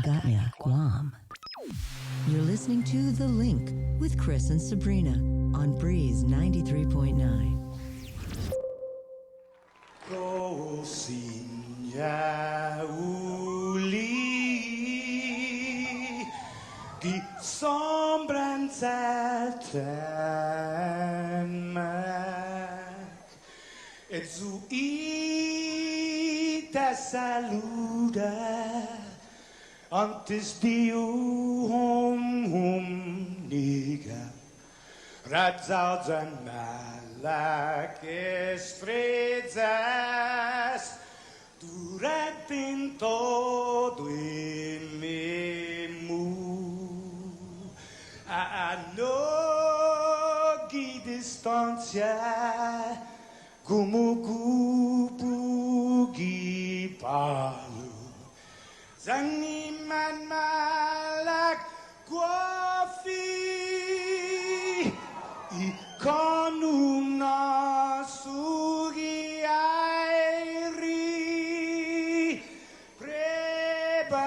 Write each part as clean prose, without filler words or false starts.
Gatnya, Guam. You're listening to The Link with Chris and Sabrina on Breeze 93.9. Kosinya uli di sombran selten mak etzu ita saluda antes diu hum niga Radzaudzan malak estrezas durante todo el memu a nogi distancia como kupugi palu zangiman malak guafi Ikonum nasugi airi prebatu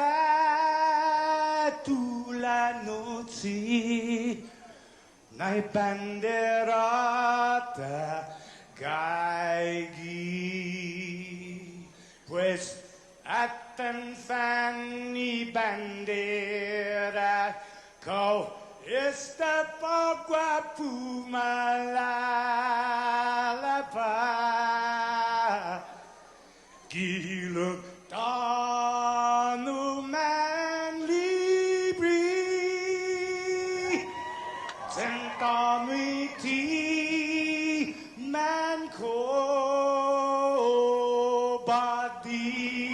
la noci nai banderata gaigi pues atan fanni bandera kau Esta pagua pumalapa Giluk tanu man libri Tentami ti man ko badi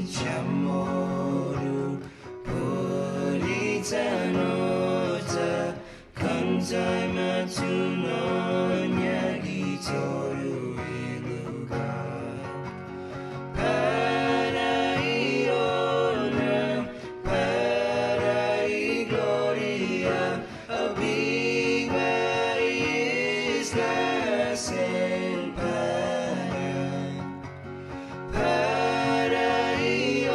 Chamoru Puritanota Kantai Matuno Nyagi Toru Iluga Paraiona Parai Gloria Abiba Isla Senpada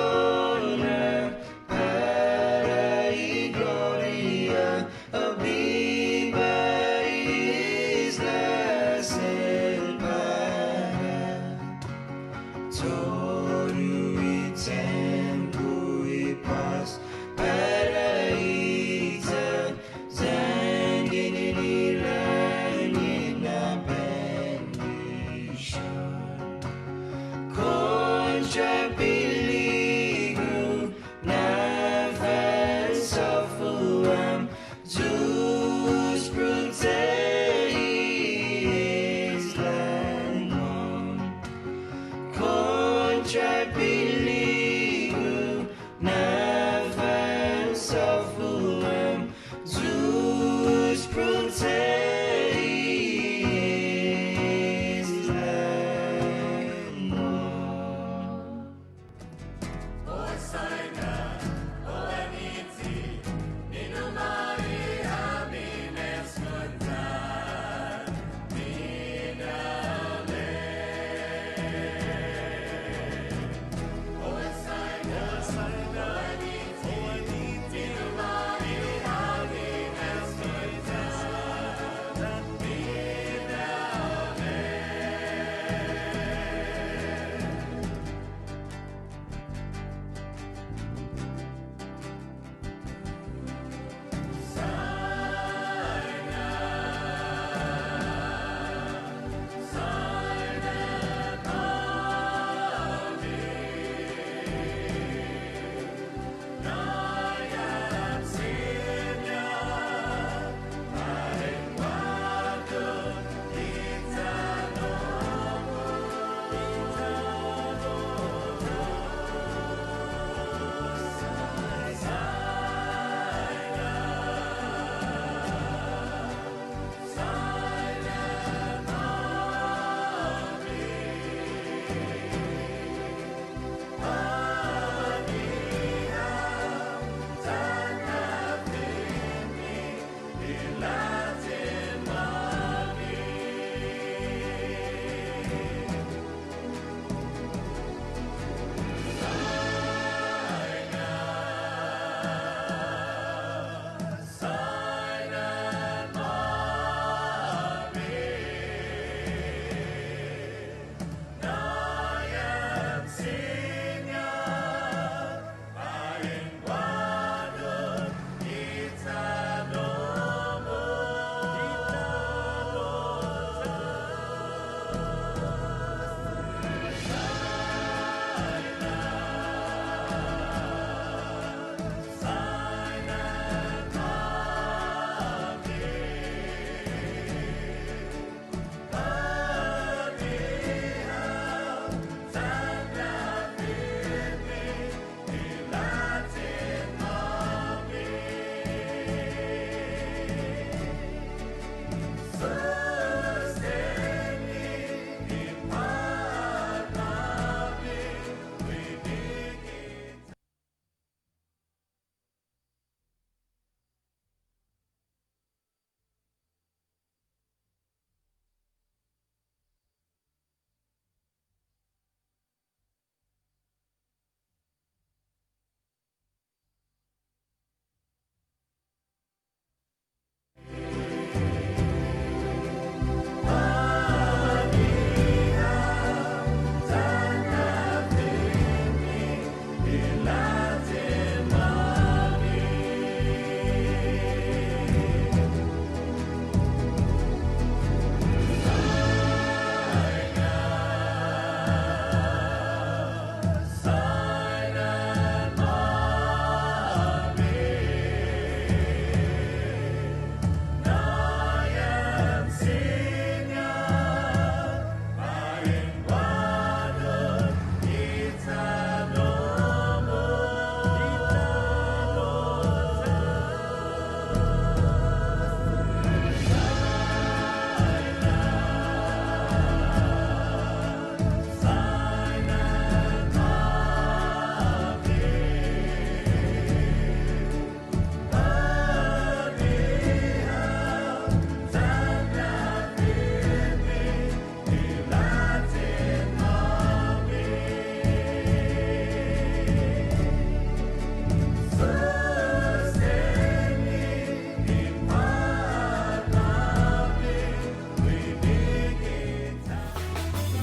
Paraiona, Parai Gloria, Abiba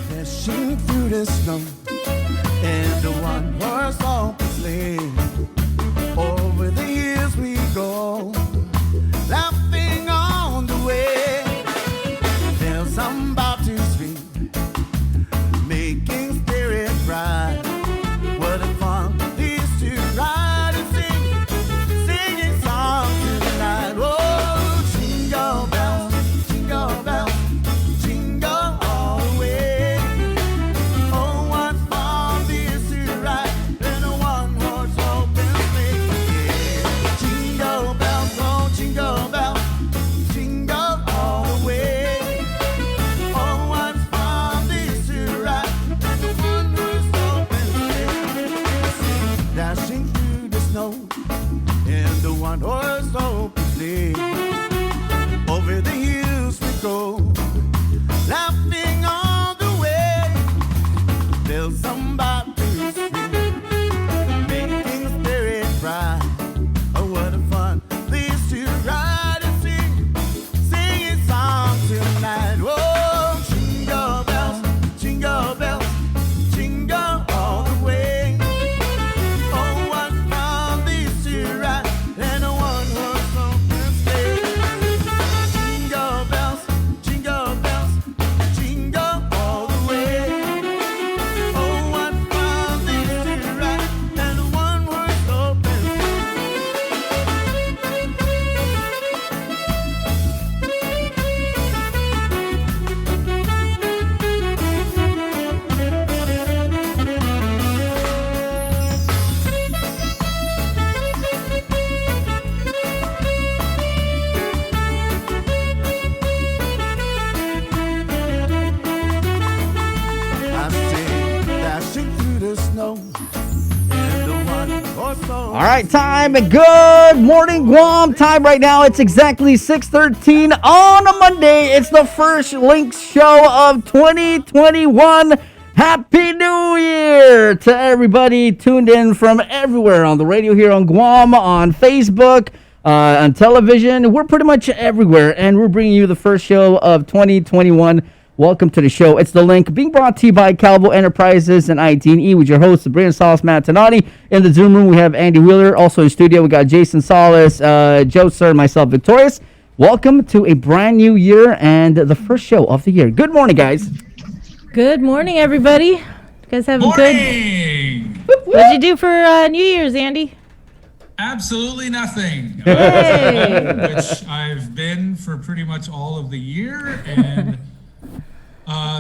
Dashing through the snow and the one-horse open sleigh. Over the years we go, laughing on the way. There's some about to speak, making spirit bright. What a fun it is to ride and sing, singing songs to the night. Oh, jingle bells, jingle bells, jingle all the way. Oh, what All right, time. Good morning, Guam. Time right now. It's exactly 6:13 on a Monday. It's the first Links show of 2021. Happy New Year to everybody tuned in from everywhere on the radio here on Guam, on Facebook, on television. We're pretty much everywhere, and we're bringing you the first show of 2021. Welcome to the show. It's The Link, being brought to you by Calvo Enterprises and IT&E with your host, Sabrina Salas Matanati. In the Zoom room, we have Andy Wheeler. Also in studio, we got Jason Salas, Joe Sir, and myself, Victorious. Welcome to a brand new year and the first show of the year. Good morning, guys. Good morning, everybody. You guys have a Morning! good... What'd you do for New Year's, Andy? Absolutely nothing. Hey! Which I've been for pretty much all of the year. And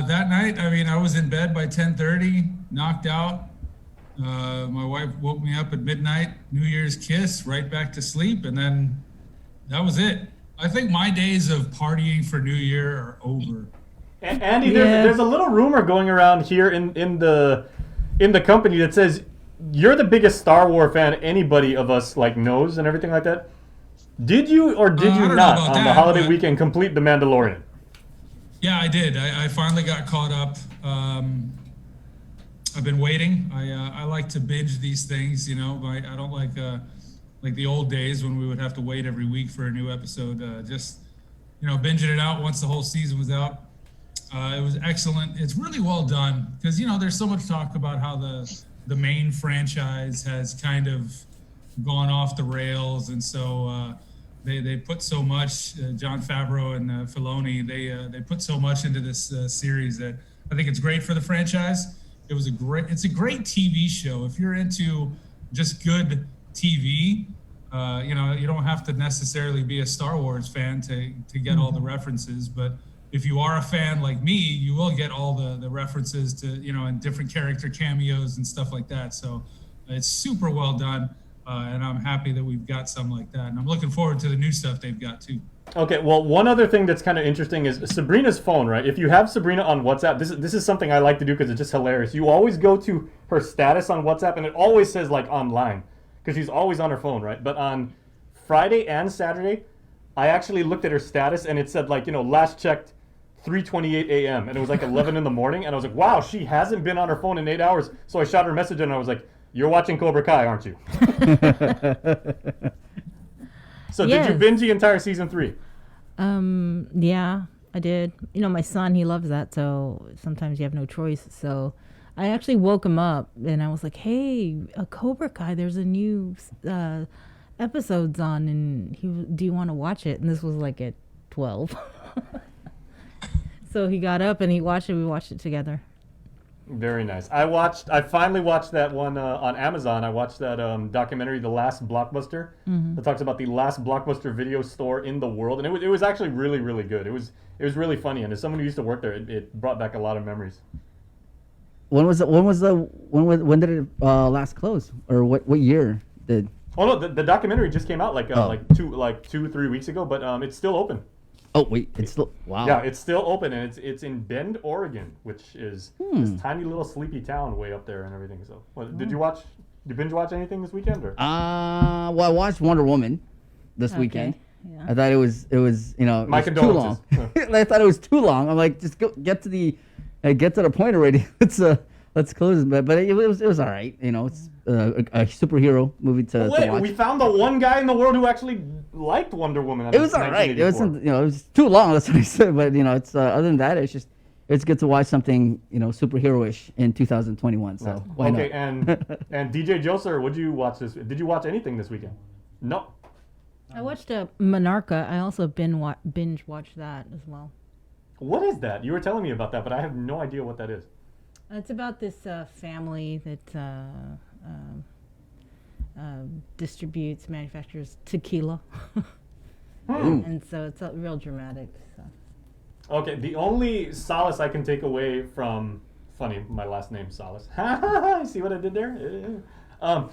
that night, I was in bed by 10:30, knocked out. My wife woke me up at midnight, New Year's kiss, right back to sleep. And then that was it. I think my days of partying for New Year are over. Andy, there's a little rumor going around here in the company that says you're the biggest Star Wars fan anybody of us knows and everything like that. Did you or did you not on the holiday weekend complete The Mandalorian? Yeah, I did. I finally got caught up. I've been waiting. I like to binge these things, I don't like the old days when we would have to wait every week for a new episode. Binging it out once the whole season was out. It was excellent. It's really well done because, there's so much talk about how the main franchise has kind of gone off the rails. And so they put so much, Jon Favreau and Filoni, they put so much into this series that I think it's great for the franchise. It's a great TV show. If you're into just good TV, you don't have to necessarily be a Star Wars fan to get all the references, but if you are a fan like me, you will get all the references to, and different character cameos and stuff like that. So it's super well done. And I'm happy that we've got some like that. And I'm looking forward to the new stuff they've got too. Okay, well, one other thing that's kind of interesting is Sabrina's phone, right? If you have Sabrina on WhatsApp, this is something I like to do because it's just hilarious. You always go to her status on WhatsApp and it always says online because she's always on her phone, right? But on Friday and Saturday, I actually looked at her status and it said last checked 3:28 a.m. and it was 11 in the morning and I was like, wow, she hasn't been on her phone in 8 hours. So I shot her a message and I was like, you're watching Cobra Kai, aren't you? So yes. Did you binge the entire season 3? Yeah, I did. My son, he loves that, so sometimes you have no choice. So I actually woke him up and I was like, hey, Cobra Kai, there's a new episodes on and do you want to watch it? And this was at 12. So he got up and he watched it. We watched it together. Very nice. I finally watched that one on Amazon. I watched that documentary, The Last Blockbuster, that talks about the last Blockbuster video store in the world, and it was actually really, really good. It was really funny, and as someone who used to work there, it brought back a lot of memories. When did it last close, or what year did? Oh no, the documentary just came out 2-3 weeks ago, but it's still open. Oh wait, it's still wow. Yeah, it's still open, and it's in Bend, Oregon, which is this tiny little sleepy town way up there and everything. So, did you binge watch anything this weekend or? Well, I watched Wonder Woman this weekend. Yeah. I thought it was my condolences. Too long. I thought it was too long. I'm like, just get to the point already. Let's close it. But it was all right. It's a superhero movie to watch. We found the one guy in the world who actually liked Wonder Woman. It was all right. It wasn't, it was too long. That's what I said. But it's other than that, it's good to watch something superhero-ish in 2021. So why not? Okay, and DJ Joser, would you watch this? Did you watch anything this weekend? No. I watched Monarcha. I also binge watched that as well. What is that? You were telling me about that, but I have no idea what that is. It's about this family that manufactures tequila. And so it's real dramatic. So. Okay, the only solace I can take away from... Funny, my last name's Solace. See what I did there? About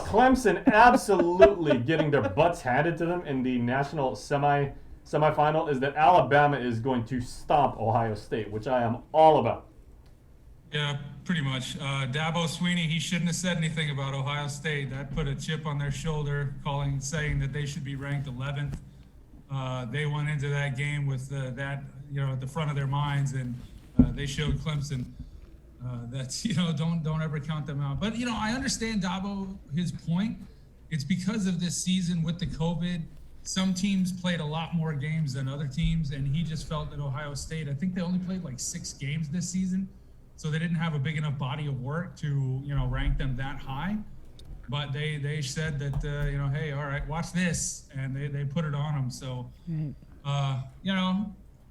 Clemson absolutely getting their butts handed to them in the national semifinal is that Alabama is going to stomp Ohio State, which I am all about. Yeah, pretty much. Dabo Sweeney, he shouldn't have said anything about Ohio State. That put a chip on their shoulder, saying that they should be ranked 11th. They went into that game with that, at the front of their minds, and they showed Clemson that, don't ever count them out. But, I understand Dabo, his point. It's because of this season with the COVID. Some teams played a lot more games than other teams, and he just felt that Ohio State, I think they only played like 6 games this season. So they didn't have a big enough body of work to, rank them that high. But they said that, hey, all right, watch this. And they put it on them. So,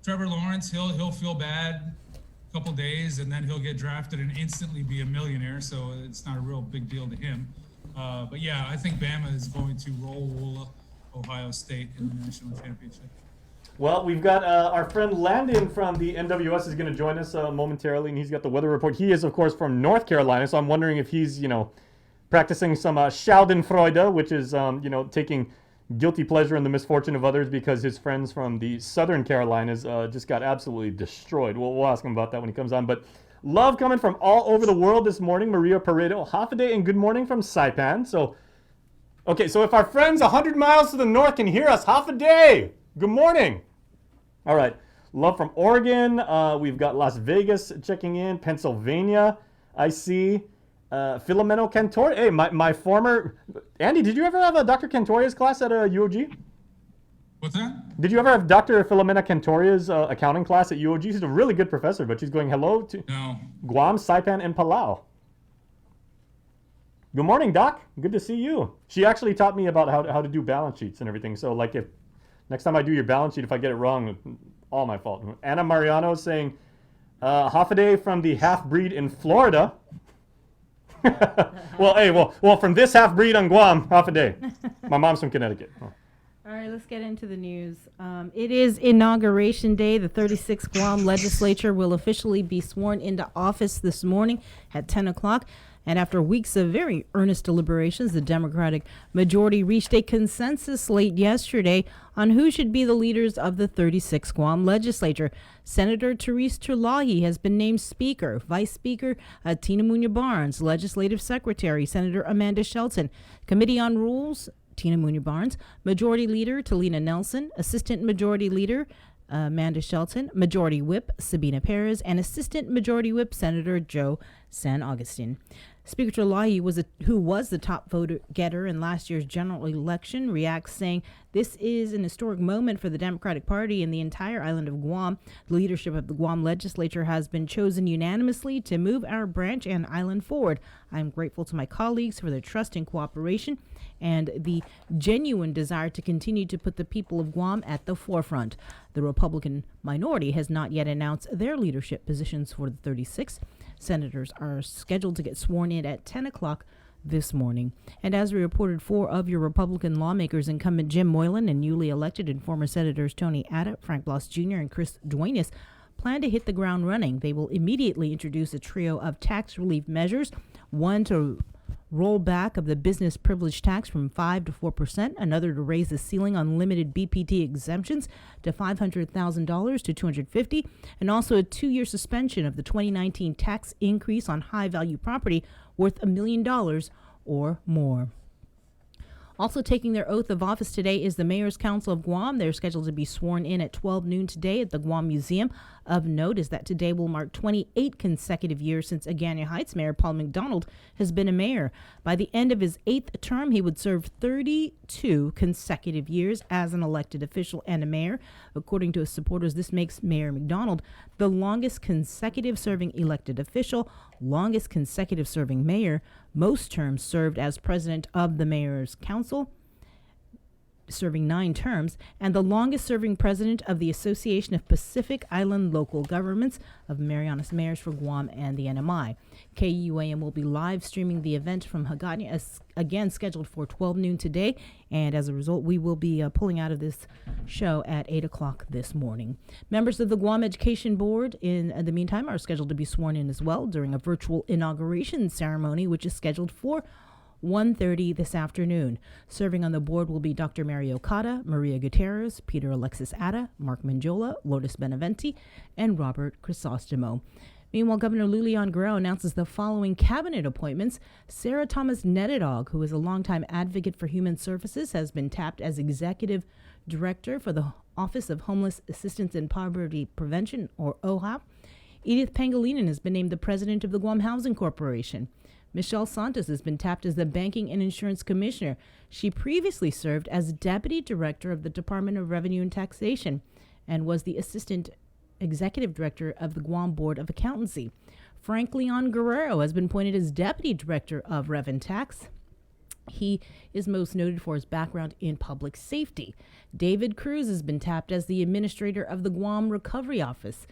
Trevor Lawrence, he'll feel bad a couple days, and then he'll get drafted and instantly be a millionaire. So it's not a real big deal to him. But, yeah, I think Bama is going to roll Ohio State in the national championship. Well, we've got our friend Landon from the NWS is going to join us momentarily, and he's got the weather report. He is, of course, from North Carolina, so I'm wondering if he's, practicing some Schadenfreude, which is, taking guilty pleasure in the misfortune of others because his friends from the Southern Carolinas just got absolutely destroyed. We'll ask him about that when he comes on. But love coming from all over the world this morning. Maria Paredo, half a day, and good morning from Saipan. So if our friends 100 miles to the north can hear us, half a day. Good morning. All right. Love from Oregon. We've got Las Vegas checking in. Pennsylvania, I see. Filomeno Cantor. Hey, my former... Andy, did you ever have a Dr. Cantoria's class at UOG? What's that? Did you ever have Dr. Filomena Cantoria's accounting class at UOG? She's a really good professor, but she's going hello to Guam, Saipan, and Palau. Good morning, Doc. Good to see you. She actually taught me about how to do balance sheets and everything. So, like, if next time I do your balance sheet, if I get it wrong, all my fault. Anna Mariano is saying, half a day from the half-breed in Florida. Well, from this half-breed on Guam, half a day. My mom's from Connecticut. Oh. All right, let's get into the news. It is Inauguration Day. The 36th Guam legislature will officially be sworn into office this morning at 10 o'clock. And after weeks of very earnest deliberations, the Democratic majority reached a consensus late yesterday on who should be the leaders of the 36th Guam legislature. Senator Therese Terlahi has been named Speaker. Vice Speaker Tina Muñoz Barnes, Legislative Secretary Senator Amanda Shelton, Committee on Rules Tina Muñoz Barnes, Majority Leader Talina Nelson, Assistant Majority Leader Amanda Shelton, Majority Whip Sabina Perez, and Assistant Majority Whip Senator Joe San Augustine. Speaker Terlahi, who was the top vote getter in last year's general election, reacts saying, "This is an historic moment for the Democratic Party and the entire island of Guam. The leadership of the Guam legislature has been chosen unanimously to move our branch and island forward. I am grateful to my colleagues for their trust and cooperation and the genuine desire to continue to put the people of Guam at the forefront." The Republican minority has not yet announced their leadership positions for the 36. Senators are scheduled to get sworn in at 10 o'clock this morning. And as we reported, 4 of your Republican lawmakers, incumbent Jim Moylan and newly elected and former Senators Tony Atta, Frank Bloss Jr., and Chris Duenas, plan to hit the ground running. They will immediately introduce a trio of tax relief measures, one to roll back of the business privilege tax from 5 to 4%, another to raise the ceiling on limited BPT exemptions to $500,000 to $250,000, and also a 2-year suspension of the 2019 tax increase on high-value property worth $1 million or more. Also taking their oath of office today is the Mayor's Council of Guam. They're scheduled to be sworn in at 12 noon today at the Guam Museum. Of note is that today will mark 28 consecutive years since Agana Heights Mayor Paul McDonald has been a mayor. By the end of his 8th term, he would serve 32 consecutive years as an elected official and a mayor. According to his supporters, this makes Mayor McDonald the longest consecutive serving elected official, longest consecutive serving mayor, most terms served as president of the Mayor's Council, serving 9 terms, and the longest serving president of the Association of Pacific Island Local Governments of Marianas Mayors for Guam and the NMI. KUAM will be live streaming the event from Hagåtña, as again scheduled for 12 noon today, and as a result we will be pulling out of this show at 8 o'clock this morning. Members of the Guam Education Board in the meantime are scheduled to be sworn in as well during a virtual inauguration ceremony, which is scheduled for 1:30 this afternoon. Serving on the board will be Dr. Mary Okada, Maria Gutierrez, Peter Alexis Atta, Mark Manjola, Lourdes Beneventi, and Robert Crisostomo. Meanwhile, Governor Leon Guerrero announces the following cabinet appointments. Sarah Thomas Nedadog, who is a longtime advocate for human services, has been tapped as executive director for the Office of Homeless Assistance and Poverty Prevention, or OHAP. Edith Pangilinan has been named the president of the Guam Housing Corporation. Michelle Santos has been tapped as the Banking and Insurance Commissioner. She previously served as Deputy Director of the Department of Revenue and Taxation and was the Assistant Executive Director of the Guam Board of Accountancy. Frank Leon Guerrero has been appointed as Deputy Director of Rev and Tax. He is most noted for his background in public safety. David Cruz has been tapped as the Administrator of the Guam Recovery Office.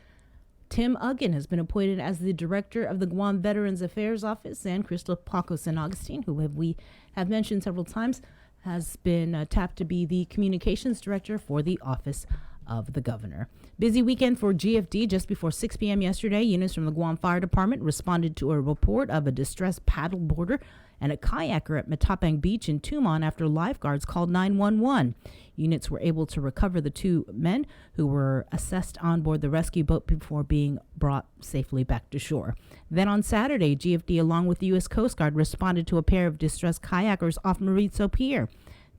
Tim Uggan has been appointed as the Director of the Guam Veterans Affairs Office, and Crystal Paco San Augustine, who we have mentioned several times, has been tapped to be the Communications Director for the Office of the Governor. Busy weekend for GFD. Just before 6 p.m. yesterday, units from the Guam Fire Department responded to a report of a distressed paddleboarder and a kayaker at Matapang Beach in Tumon after lifeguards called 911. Units were able to recover the two men who were assessed on board the rescue boat before being brought safely back to shore. Then on Saturday, GFD, along with the U.S. Coast Guard, responded to a pair of distressed kayakers off Mauricio Pier.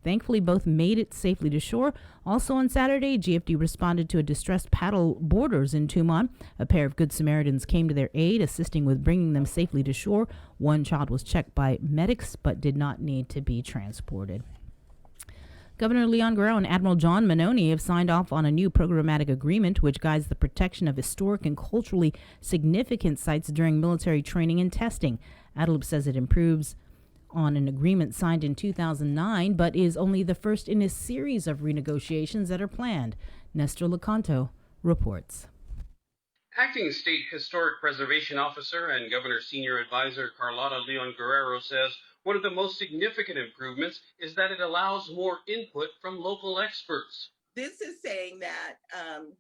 Thankfully, both made it safely to shore. Also on Saturday, GFD responded to a distressed paddle boarders in Tumon. A pair of Good Samaritans came to their aid, assisting with bringing them safely to shore. One child was checked by medics, but did not need to be transported. Governor Leon Guerrero and Admiral John Manoni have signed off on a new programmatic agreement which guides the protection of historic and culturally significant sites during military training and testing. ADLIB says it improves on an agreement signed in 2009, but is only the first in a series of renegotiations that are planned. Nestor Lecanto reports. Acting State Historic Preservation Officer and Governor Senior Advisor Carlotta Leon Guerrero says one of the most significant improvements is that it allows more input from local experts. This is saying that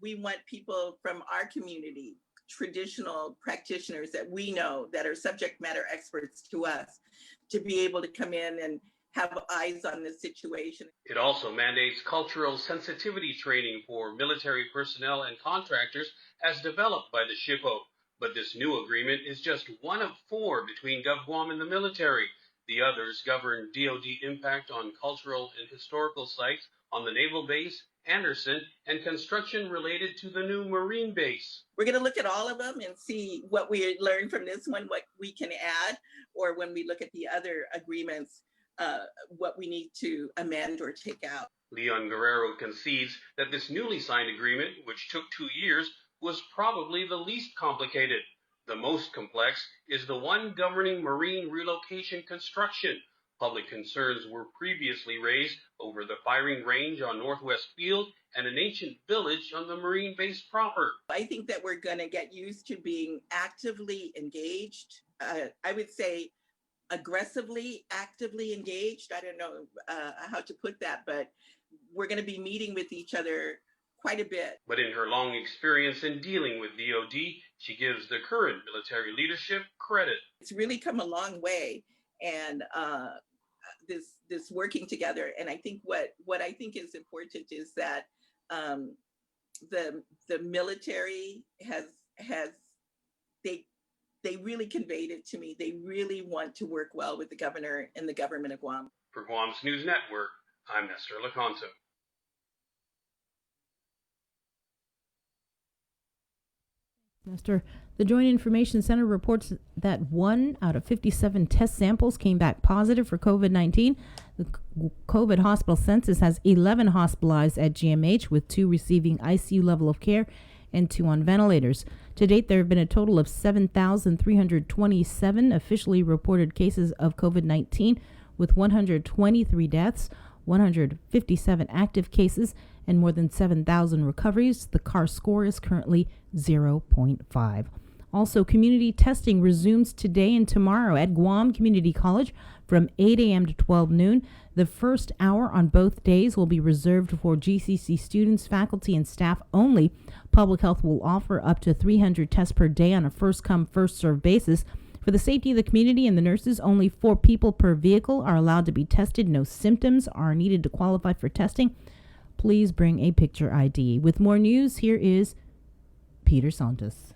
we want people from our community, traditional practitioners that we know that are subject matter experts to us, to be able to come in and have eyes on this situation. It also mandates cultural sensitivity training for military personnel and contractors as developed by the SHPO. But this new agreement is just one of four between GovGuam and the military. The others govern DoD impact on cultural and historical sites on the Naval Base, Anderson, and construction related to the new Marine base. We're going to look at all of them and see what we learned from this one, what we can add, or when we look at the other agreements, what we need to amend or take out. Leon Guerrero concedes that this newly signed agreement, which took 2 years, was probably the least complicated. The most complex is the one governing marine relocation construction. Public concerns were previously raised over the firing range on Northwest Field and an ancient village on the Marine base proper. I think that we're going to get used to being actively engaged. I would say aggressively, actively engaged. I don't know how to put that, but we're going to be meeting with each other quite a bit. But in her long experience in dealing with DoD, she gives the current military leadership credit. It's really come a long way, and this working together. And I think what I think is important is that the military has they really conveyed it to me. They really want to work well with the governor and the government of Guam. For Guam's News Network, I'm Nestor Lecanto. Nestor, the Joint Information Center reports that 1 out of 57 test samples came back positive for COVID-19. The COVID hospital census has 11 hospitalized at GMH, with 2 receiving ICU level of care and 2 on ventilators. To date, there have been a total of 7,327 officially reported cases of COVID-19, with 123 deaths, 157 active cases, and more than 7,000 recoveries. The CAR score is currently 0.5. Also, community testing resumes today and tomorrow at Guam Community College from 8 a.m. to 12 noon. The first hour on both days will be reserved for GCC students, faculty, and staff only. Public Health will offer up to 300 tests per day on a first-come, first-served basis. For the safety of the community and the nurses, only 4 people per vehicle are allowed to be tested. No symptoms are needed to qualify for testing. Please bring a picture ID. With more news, here is Peter Santos.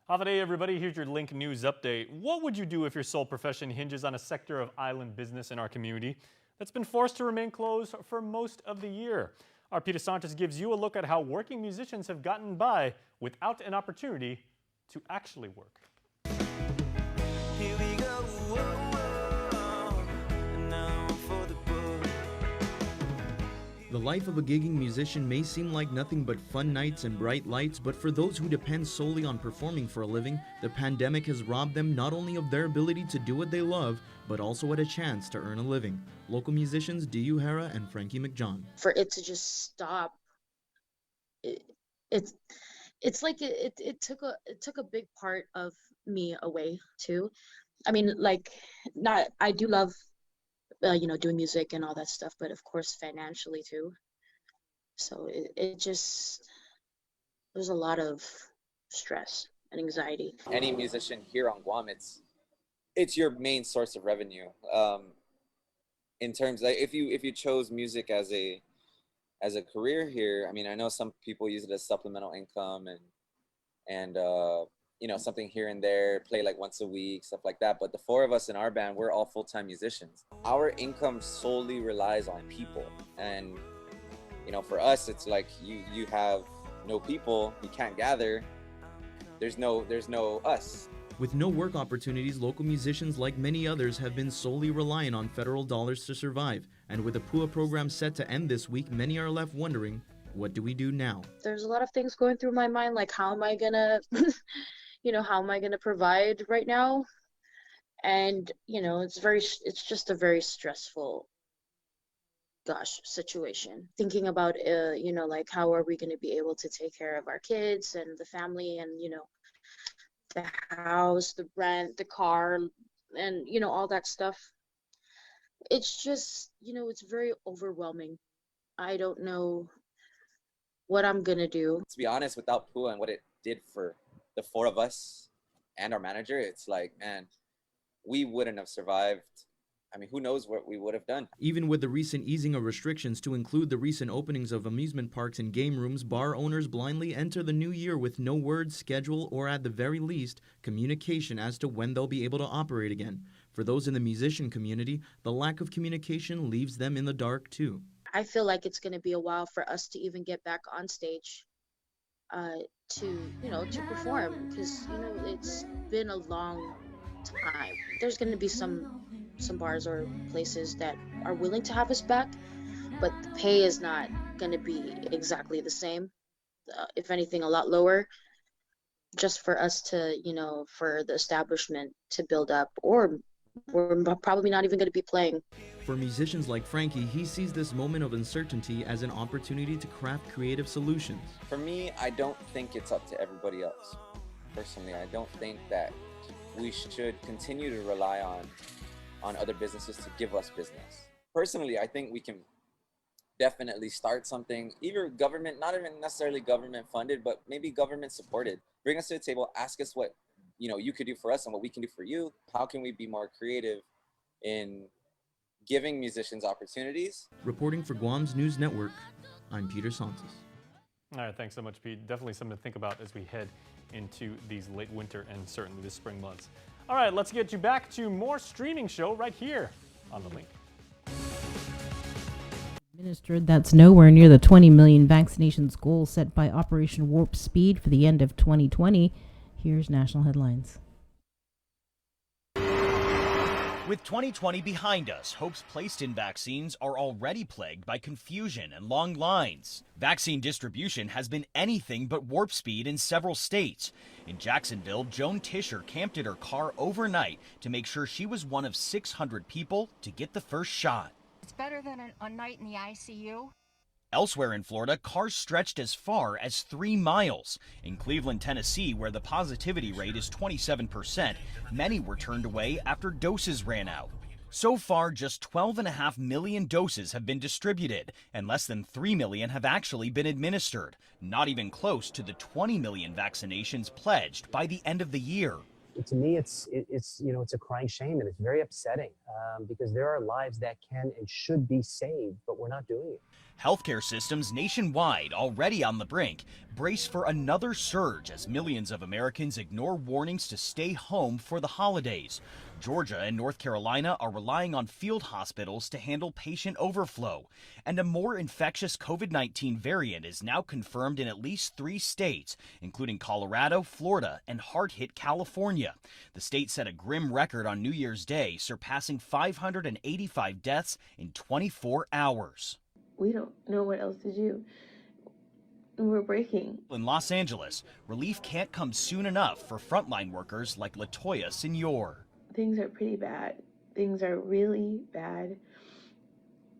Holiday, everybody. Here's your Link News update. What would you do if your sole profession hinges on a sector of island business in our community that's been forced to remain closed for most of the year? Our Peter Santos gives you a look at how working musicians have gotten by without an opportunity to actually work. Here we go. Now for the book. The life of a gigging musician may seem like nothing but fun nights and bright lights, but for those who depend solely on performing for a living, the pandemic has robbed them not only of their ability to do what they love, but also at a chance to earn a living. Local musicians D.U. Hara and Frankie McJohn. For it to just stop, it's like it took a big part of me away too. I mean, like, I do love doing music and all that stuff, but of course financially too. So there's a lot of stress and anxiety. Any musician here on Guam, it's your main source of revenue. In terms, like, if you chose music as a career here, I mean, I know some people use it as supplemental income and something here and there, play like once a week, stuff like that. But the four of us in our band, we're all full-time musicians. Our income solely relies on people. And, for us, it's like you have no people, you can't gather, there's no us. With no work opportunities, local musicians, like many others, have been solely reliant on federal dollars to survive. And with the PUA program set to end this week, many are left wondering, what do we do now? There's a lot of things going through my mind, like how am I gonna how am I gonna provide right now? And it's just a very stressful situation. Thinking about like how are we gonna be able to take care of our kids and the family and the house, the rent, the car, and all that stuff. It's just it's very overwhelming. I don't know what I'm gonna do. To be honest, without PUA and what it did for the four of us and our manager, it's like, man, we wouldn't have survived. I mean, who knows what we would have done. Even with the recent easing of restrictions to include the recent openings of amusement parks and game rooms, bar owners blindly enter the new year with no word, schedule, or at the very least, communication as to when they'll be able to operate again. For those in the musician community, the lack of communication leaves them in the dark too. I feel like it's going to be a while for us to even get back on stage to perform, because it's been a long time. There's going to be some bars or places that are willing to have us back, but the pay is not going to be exactly the same. If anything, a lot lower, just for us to for the establishment to build up, or we're probably not even going to be playing. For musicians like Frankie, he sees this moment of uncertainty as an opportunity to craft creative solutions. For me, I don't think it's up to everybody else. Personally, I don't think that we should continue to rely on other businesses to give us business. Personally, I think we can definitely start something, either government, not even necessarily government funded, but maybe government supported. Bring us to the table, ask us what you could do for us and what we can do for you. How can we be more creative in giving musicians opportunities? Reporting for Guam's News Network, I'm Peter Santos. All right, thanks so much, Pete. Definitely something to think about as we head into these late winter and certainly the spring months. All right, let's get you back to more streaming show right here on The Link. Administered, that's nowhere near the 20 million vaccinations goal set by Operation Warp Speed for the end of 2020. Here's national headlines. With 2020 behind us, hopes placed in vaccines are already plagued by confusion and long lines. Vaccine distribution has been anything but warp speed in several states. In Jacksonville, Joan Tischer camped in her car overnight to make sure she was one of 600 people to get the first shot. It's better than a night in the ICU. Elsewhere in Florida, cars stretched as far as 3 miles. In Cleveland, Tennessee, where the positivity rate is 27%, many were turned away after doses ran out. So far, just 12.5 million doses have been distributed, and less than 3 million have actually been administered, not even close to the 20 million vaccinations pledged by the end of the year. to me, it's it's a crying shame, and it's very upsetting because there are lives that can and should be saved, but we're not doing it. Healthcare systems nationwide, already on the brink, brace for another surge as millions of Americans ignore warnings to stay home for the holidays. Georgia and North Carolina are relying on field hospitals to handle patient overflow. And a more infectious COVID-19 variant is now confirmed in at least 3 states, including Colorado, Florida, and hard-hit California. The state set a grim record on New Year's Day, surpassing 585 deaths in 24 hours. We don't know what else to do. We're breaking. In Los Angeles, relief can't come soon enough for frontline workers like Latoya Senor. Things are pretty bad. Things are really bad.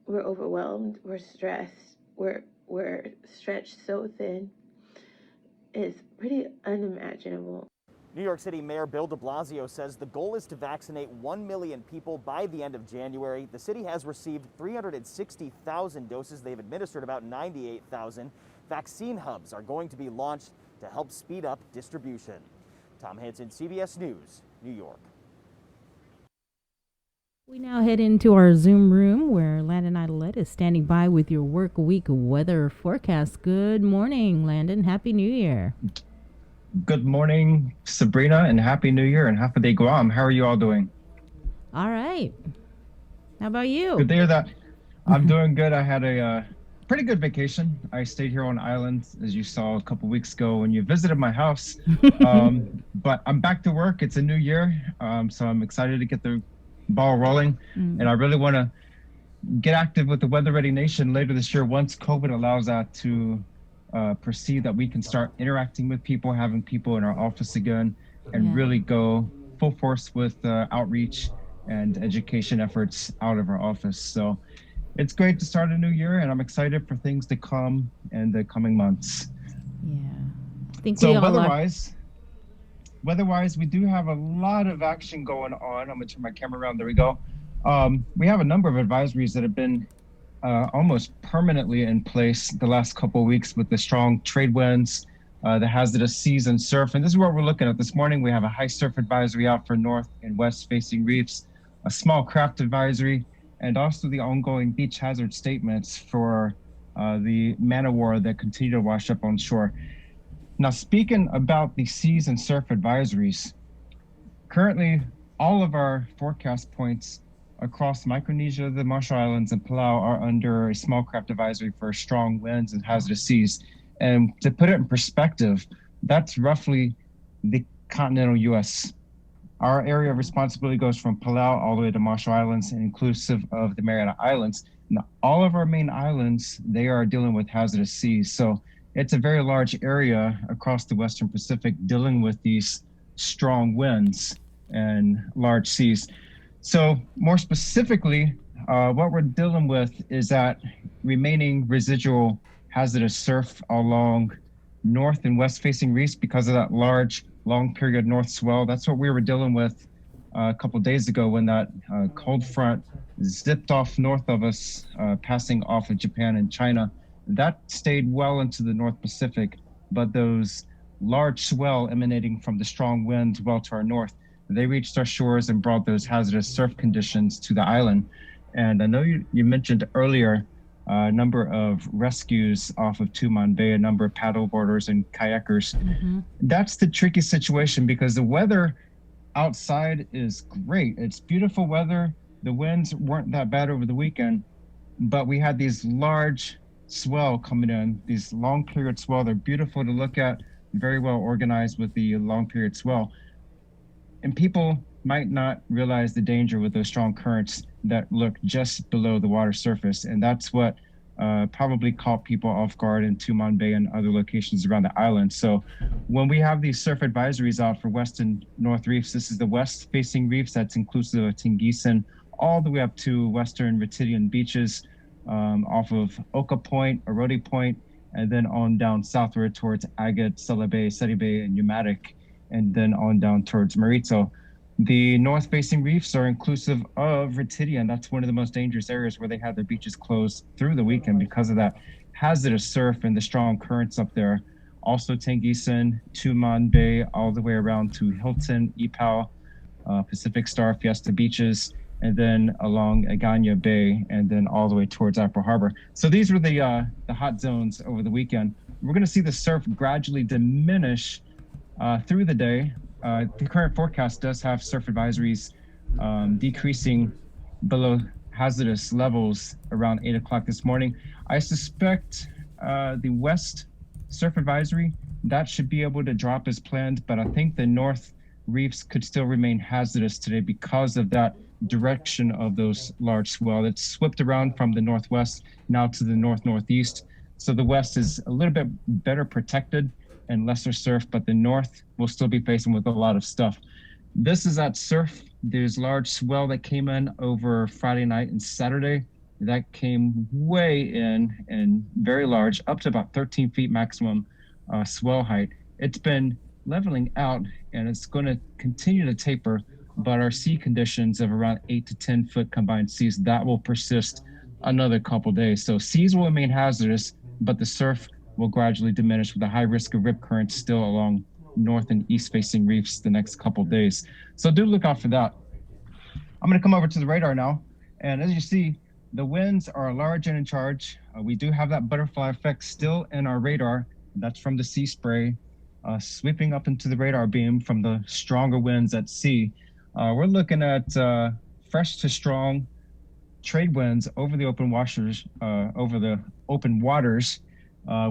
We're overwhelmed. We're stressed. We're stretched so thin. It's pretty unimaginable. New York City Mayor Bill de Blasio says the goal is to vaccinate 1 million people by the end of January. The city has received 360,000 doses. They've administered about 98,000. Vaccine hubs are going to be launched to help speed up distribution. Tom Hanson, CBS News, New York. We now head into our Zoom room where Landon Idolette is standing by with your work week weather forecast. Good morning, Landon. Happy New Year. Good morning, Sabrina, and Happy New Year and Happy Guam. How are you all doing? All right. How about you? Good to hear that. I'm doing good. I had a pretty good vacation. I stayed here on island, as you saw a couple weeks ago when you visited my house. But I'm back to work. It's a new year, so I'm excited to get the ball rolling. And I really want to get active with the Weather Ready Nation later this year once COVID allows that to perceive that we can start interacting with people, having people in our office again, and really go full force with outreach and education efforts out of our office. So it's great to start a new year, and I'm excited for things to come in the coming months. Yeah. I think so weather-wise, we do have a lot of action going on. I'm gonna turn my camera around. There we go. We have a number of advisories that have been almost permanently in place the last couple of weeks with the strong trade winds, the hazardous seas and surf. And this is what we're looking at this morning. We have a high surf advisory out for north and west facing reefs, a small craft advisory, and also the ongoing beach hazard statements for the man-o-war that continue to wash up on shore. Now, speaking about the seas and surf advisories, currently all of our forecast points across Micronesia, the Marshall Islands, and Palau are under a small craft advisory for strong winds and hazardous seas. And to put it in perspective, that's roughly the continental U.S. Our area of responsibility goes from Palau all the way to Marshall Islands, and inclusive of the Mariana Islands. Now, all of our main islands, they are dealing with hazardous seas. So it's a very large area across the Western Pacific dealing with these strong winds and large seas. So more specifically, what we're dealing with is that remaining residual hazardous surf along north and west facing reefs because of that large, long period north swell. That's what we were dealing with a couple of days ago when that cold front zipped off north of us, passing off of Japan and China. That stayed well into the North Pacific, but those large swell emanating from the strong winds well to our north, they reached our shores and brought those hazardous surf conditions to the island. And I know you mentioned earlier a number of rescues off of Tuman Bay, a number of paddleboarders and kayakers. That's the tricky situation because the weather outside is great. It's beautiful weather. The winds weren't that bad over the weekend, but we had these large swell coming in, these long period swell. They're beautiful to look at, very well organized with the long period swell. And people might not realize the danger with those strong currents that look just below the water surface. And that's what probably caught people off guard in Tuman Bay and other locations around the island. So when we have these surf advisories out for west and north reefs, this is the west facing reefs, that's inclusive of Tingisan, all the way up to western Retidian beaches, off of Oka Point, Arodi Point, and then on down southward towards Agate, Sela Bay, Seti Bay, and Umatic, and then on down towards Marito. The north-facing reefs are inclusive of Retidian. That's one of the most dangerous areas where they had their beaches closed through the weekend because of that hazardous surf and the strong currents up there. also Tengisan, Tuman Bay, all the way around to Hilton, Ipao, Pacific Star, Fiesta Beaches, and then along Agana Bay, and then all the way towards Apple Harbor. So these were the hot zones over the weekend. We're going to see the surf gradually diminish through the day. The current forecast does have surf advisories decreasing below hazardous levels around 8 o'clock this morning. I suspect the west surf advisory, that should be able to drop as planned, but I think the north reefs could still remain hazardous today because of that direction of those large swell. It's swept around from the northwest now to the north-northeast. So the west is a little bit better protected and lesser surf, but the north will still be facing with a lot of stuff. This is that surf. There's large swell that came in over Friday night and Saturday. That came way in and very large, up to about 13 feet maximum swell height. It's been leveling out and it's going to continue to taper, but our sea conditions of around 8 to 10 foot combined seas, that will persist another couple days. So seas will remain hazardous, but the surf will gradually diminish with a high risk of rip currents still along north and east facing reefs the next couple days. So do look out for that. I'm going to come over to the radar now. And as you see, the winds are large and in charge. We do have that butterfly effect still in our radar. That's from the sea spray sweeping up into the radar beam from the stronger winds at sea. We're looking at fresh to strong trade winds over the open waters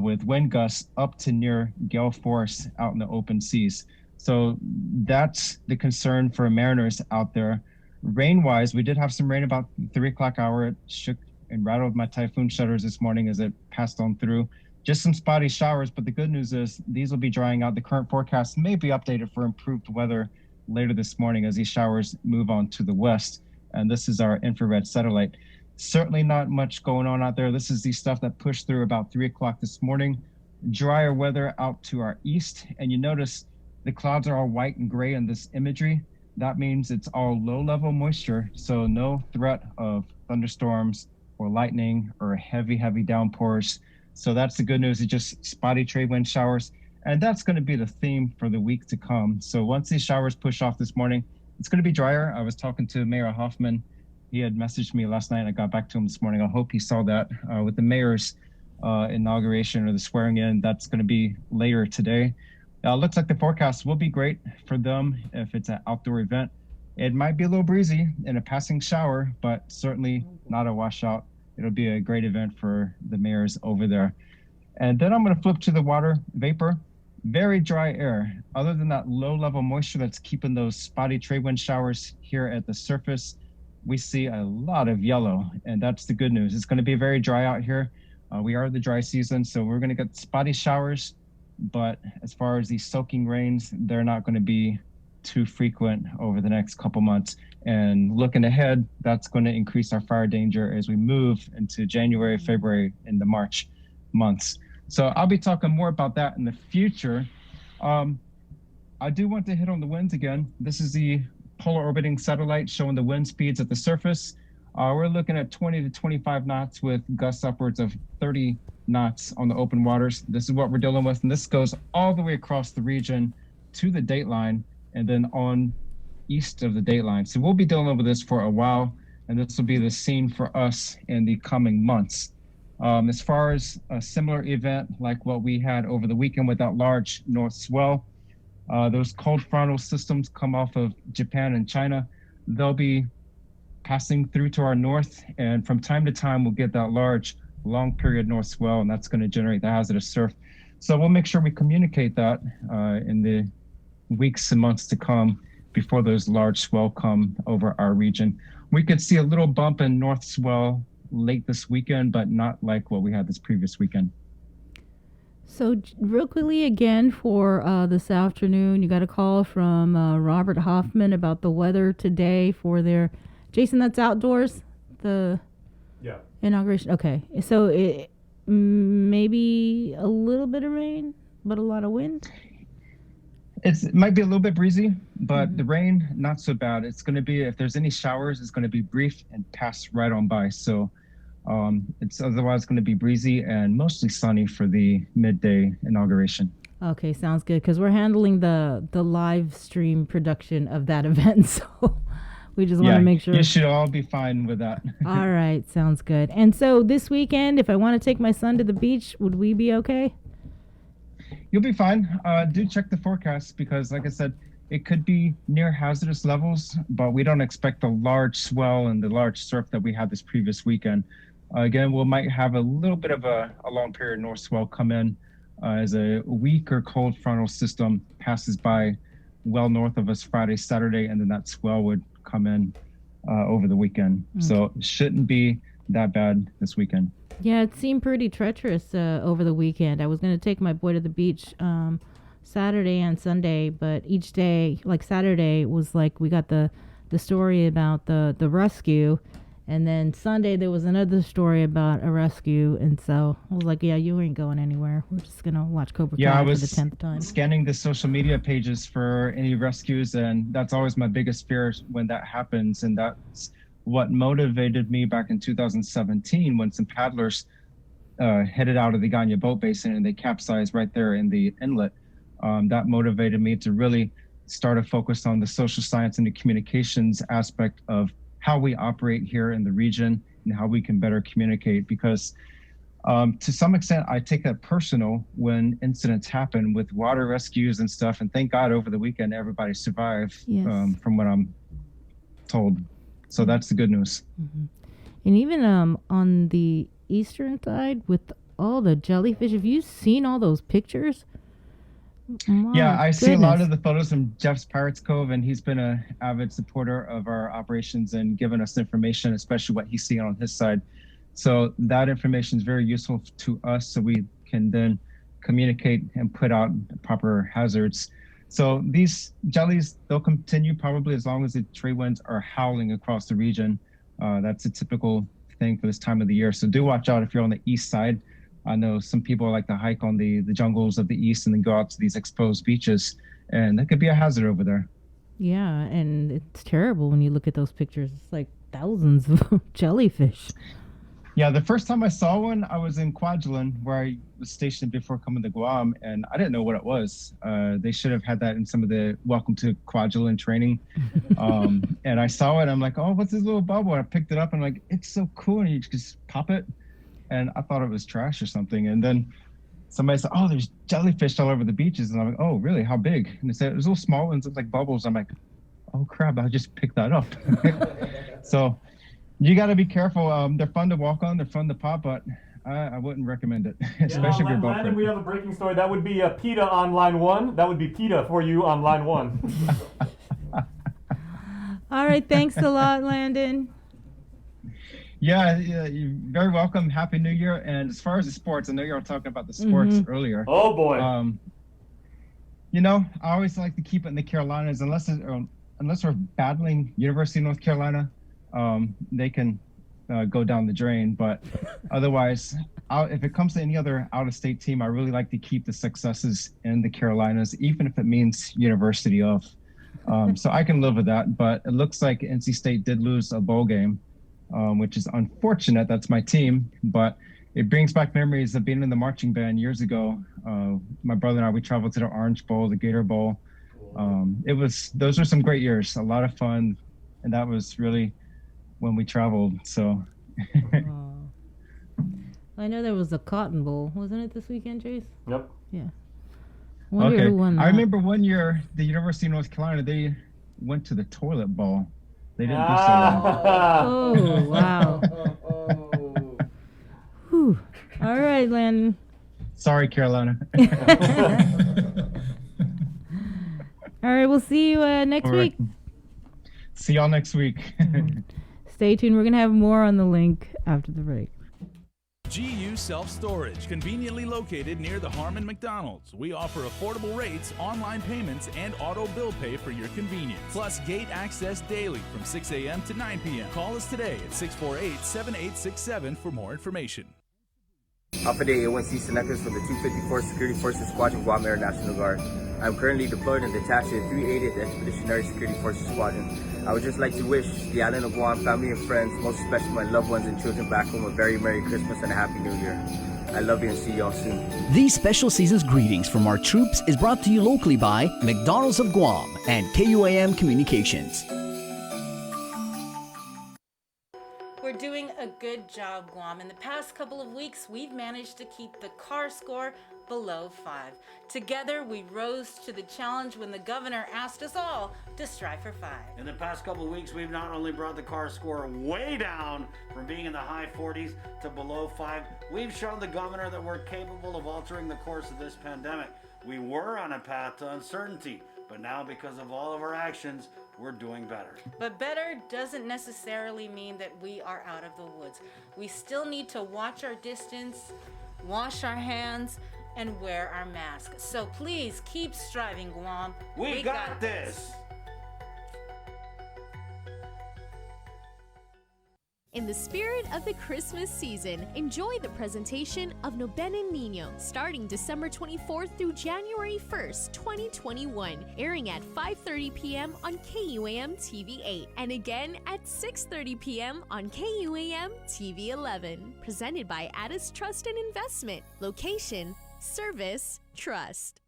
with wind gusts up to near gale force out in the open seas. So that's the concern for mariners out there. Rain-wise, we did have some rain about 3 o'clock hour. It shook and rattled my typhoon shutters this morning as it passed on through. Just some spotty showers, but the good news is these will be drying out. The current forecast may be updated for improved weather later this morning as these showers move on to the west. And this is our infrared satellite. Certainly not much going on out there. This is the stuff that pushed through about 3 o'clock this morning. Drier weather out to our east. And you notice the clouds are all white and gray in this imagery. That means it's all low level moisture. So no threat of thunderstorms or lightning or heavy downpours. So that's the good news. It's just spotty trade wind showers. And that's going to be the theme for the week to come. So once these showers push off this morning, it's going to be drier. I was talking to Mayor Hoffman. He had messaged me last night. I got back to him this morning. I hope he saw that with the mayor's inauguration or the swearing in. That's going to be later today. Looks like the forecast will be great for them if it's an outdoor event. It might be a little breezy in a passing shower, but certainly not a washout. It'll be a great event for the mayors over there. And then I'm going to flip to the water vapor. Very dry air. Other than that low level moisture that's keeping those spotty trade wind showers here at the surface, we see a lot of yellow, and that's the good news. It's going to be very dry out here. We are the dry season, so we're going to get spotty showers, but as far as these soaking rains, they're not going to be too frequent over the next couple months. And looking ahead, that's going to increase our fire danger as we move into January, February, and the March months. So I'll be talking more about that in the future. I do want to hit on the winds again. This is the polar orbiting satellite showing the wind speeds at the surface. We're looking at 20 to 25 knots with gusts upwards of 30 knots on the open waters. This is what we're dealing with, and this goes all the way across the region to the dateline and then on east of the dateline. So we'll be dealing with this for a while, and this will be the scene for us in the coming months. As far as a similar event like what we had over the weekend with that large north swell, those cold frontal systems come off of Japan and China. They'll be passing through to our north, and from time to time we'll get that large long period north swell, and that's going to generate the hazardous surf. So we'll make sure we communicate that in the weeks and months to come before those large swell come over our region. We could see a little bump in north swell late this weekend, but not like what we had this previous weekend. So real quickly again for this afternoon, you got a call from Robert Hoffman about the weather today for their, Jason, that's outdoors, the inauguration. Okay, so it maybe a little bit of rain, but a lot of wind. It might be a little bit breezy, but the rain, not so bad. It's going to be, if there's any showers, it's going to be brief and pass right on by. So It's otherwise going to be breezy and mostly sunny for the midday inauguration. Okay, sounds good. Because we're handling the live stream production of that event, so we just want to make sure. You should all be fine with that. All right, sounds good. And so this weekend, if I want to take my son to the beach, would we be okay? You'll be fine. Do check the forecast because, like I said, it could be near hazardous levels, but we don't expect the large swell and the large surf that we had this previous weekend. Again, we might have a little bit of a long period north swell come in as a weaker cold frontal system passes by well north of us Friday, Saturday, and then that swell would come in over the weekend. So it shouldn't be that bad this weekend. Yeah, it seemed pretty treacherous over the weekend. I was going to take my boy to the beach Saturday and Sunday, but each day, like Saturday, was like we got the story about the rescue, and then Sunday there was another story about a rescue, and so I was like, yeah, you ain't going anywhere. We're just going to watch Cobra Kai for the 10th time. Scanning the social media pages for any rescues, and that's always my biggest fear when that happens, and that's what motivated me back in 2017 when some paddlers headed out of the Ganya boat basin and they capsized right there in the inlet. That motivated me to really start a focus on the social science and the communications aspect of how we operate here in the region and how we can better communicate, because to some extent I take that personal when incidents happen with water rescues and stuff, and thank God over the weekend everybody survived. Yes. From what I'm told. So that's the good news. Mm-hmm. And even on the eastern side with all the jellyfish, have you seen all those pictures? Yeah, I see a lot of the photos from Jeff's Pirates Cove, and he's been an avid supporter of our operations and given us information, especially what he's seeing on his side. So that information is very useful to us, so we can then communicate and put out proper hazards. So these jellies, they'll continue probably as long as the trade winds are howling across the region. That's a typical thing for this time of the year. So do watch out if you're on the east side. I know some people like to hike on the jungles of the east and then go out to these exposed beaches, and that could be a hazard over there. Yeah, and it's terrible when you look at those pictures. It's like thousands of jellyfish. Yeah, the first time I saw one, I was in Kwajalein, where I was stationed before coming to Guam, and I didn't know what it was. They should have had that in some of the Welcome to Kwajalein training. And I saw it, I'm like, oh, what's this little bubble? And I picked it up, and I'm like, it's so cool, and you just pop it. And I thought it was trash or something. And then somebody said, oh, there's jellyfish all over the beaches. And I'm like, oh, really? How big? And they said, it was little small ones, looked like bubbles. I'm like, oh, crap, I just picked that up. So you got to be careful. They're fun to walk on. They're fun to pop, but I wouldn't recommend it, especially if you're both. Landon, we have a breaking story. That would be PETA on line 1. That would be PETA for you on line 1. All right. Thanks a lot, Landon. Yeah, you're very welcome. Happy New Year. And as far as the sports, I know you were talking about the sports earlier. Oh, boy. You know, I always like to keep it in the Carolinas, unless we're battling University of North Carolina, they can go down the drain. But otherwise, if it comes to any other out-of-state team, I really like to keep the successes in the Carolinas, even if it means University of. So I can live with that. But it looks like NC State did lose a bowl game. Which is unfortunate. That's my team, but it brings back memories of being in the marching band years ago. My brother and I, we traveled to the Orange Bowl, the Gator Bowl. Those were some great years, a lot of fun, and that was really when we traveled. So. I know there was a Cotton Bowl, wasn't it this weekend, Jace? Yep. Yeah. Okay. I remember one year the University of North Carolina, they went to the toilet bowl. They didn't do so well. Oh, wow. Whew. All right, Landon. Sorry, Carolina. All right, we'll see you next week. See y'all next week. Stay tuned. We're going to have more on the link after the break. GU Self-Storage, conveniently located near the Harmon McDonald's. We offer affordable rates, online payments, and auto bill pay for your convenience. Plus gate access daily from 6 a.m. to 9 p.m. Call us today at 648-7867 for more information. Alpha Day A1C Selectors from the 254th Security Forces Squadron, Guam Air National Guard. I'm currently deployed and detached to the 380th Expeditionary Security Forces Squadron. I would just like to wish the island of Guam, family and friends, most especially my loved ones and children back home, a very Merry Christmas and a Happy New Year. I love you and see y'all soon. These special season's greetings from our troops is brought to you locally by McDonald's of Guam and KUAM Communications. We're doing a good job, Guam. In the past couple of weeks, we've managed to keep the CAR score below 5. Together, we rose to the challenge when the governor asked us all to strive for 5. In the past couple of weeks, we've not only brought the CAR score way down from being in the high 40s to below 5, we've shown the governor that we're capable of altering the course of this pandemic. We were on a path to uncertainty, but now because of all of our actions, we're doing better. But better doesn't necessarily mean that we are out of the woods. We still need to watch our distance, wash our hands, and wear our masks. So please keep striving, Guam. We got this. In the spirit of the Christmas season, enjoy the presentation of No Benen Niño starting December 24th through January 1st, 2021, airing at 5:30 p.m. on KUAM TV 8 and again at 6:30 p.m. on KUAM TV 11. Presented by Addis Trust and Investment. Location, service, trust.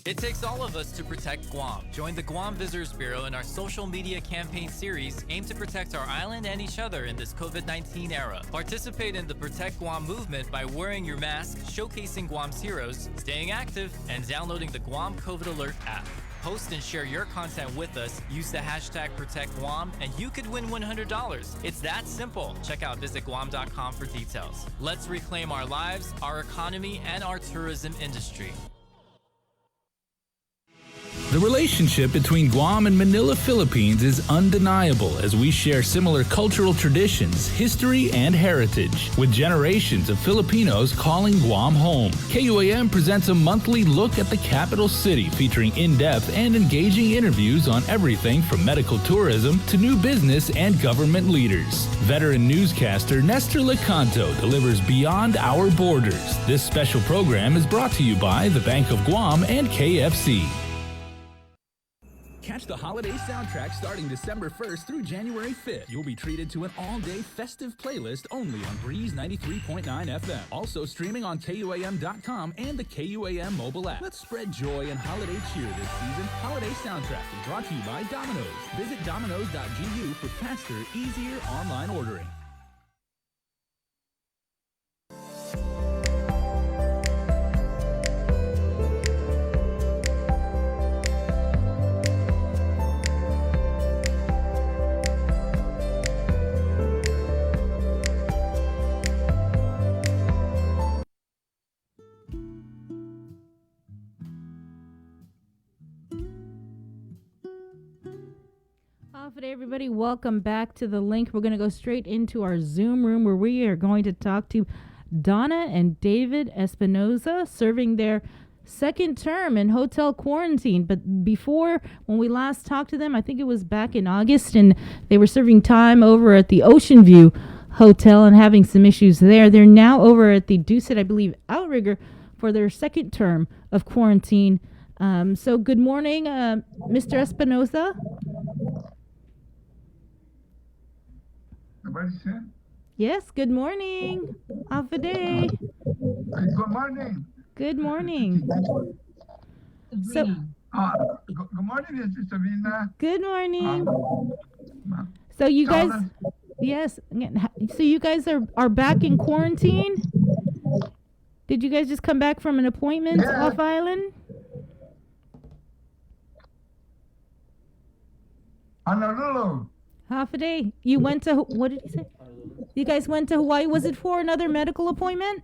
It takes all of us to protect Guam. Join the Guam Visitors Bureau in our social media campaign series aimed to protect our island and each other in this COVID-19 era. Participate in the Protect Guam movement by wearing your mask, showcasing Guam's heroes, staying active, and downloading the Guam COVID Alert app. Post and share your content with us, use the hashtag ProtectGuam, and you could win $100. It's that simple. Check out visitguam.com for details. Let's reclaim our lives, our economy, and our tourism industry. The relationship between Guam and Manila, Philippines is undeniable as we share similar cultural traditions, history, and heritage, with generations of Filipinos calling Guam home. KUAM presents a monthly look at the capital city featuring in-depth and engaging interviews on everything from medical tourism to new business and government leaders. Veteran newscaster Nestor Lecanto delivers Beyond Our Borders. This special program is brought to you by the Bank of Guam and KFC. Catch the holiday soundtrack starting December 1st through January 5th. You'll be treated to an all-day festive playlist only on Breeze 93.9 FM. Also streaming on KUAM.com and the KUAM mobile app. Let's spread joy and holiday cheer this season. Holiday soundtrack is brought to you by Domino's. Visit Domino's.gu for faster, easier online ordering. Today, everybody, welcome back to the link. We're going to go straight into our Zoom room where we are going to talk to Donna and David Espinoza, serving their second term in hotel quarantine. But before, when we last talked to them, I think it was back in August, and they were serving time over at the Ocean View Hotel and having some issues there. They're now over at the Dusit, I believe, Outrigger for their second term of quarantine. So good morning, Mr. Espinoza. Nobody said? Yes, good morning. Alpha Day. Good morning. Good morning. So, good morning, Sister Sabrina. Good morning. So you guys, Yes. So you guys are back in quarantine? Did you guys just come back from an appointment off island? Honolulu. Half a day. You went to, what did he say? You guys went to Hawaii. Was it for another medical appointment?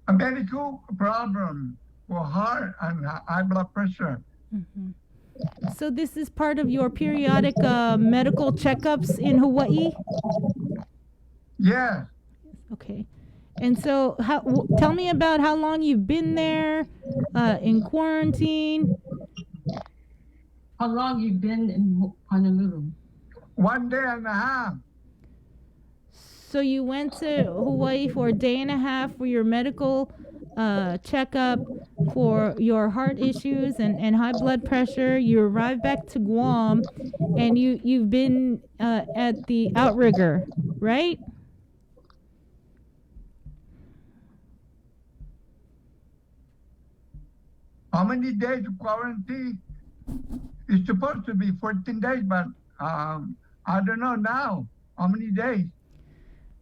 A medical problem for heart and high blood pressure. Mm-hmm. So this is part of your periodic medical checkups in Hawaii? Yes. Okay. And so tell me about how long you've been there in quarantine. How long you been in Honolulu? 1 day and a half. So you went to Hawaii for a day and a half for your medical checkup for your heart issues and high blood pressure. You arrived back to Guam, and you've been at the outrigger, right? How many days of quarantine? It's supposed to be 14 days, but I don't know now. How many days?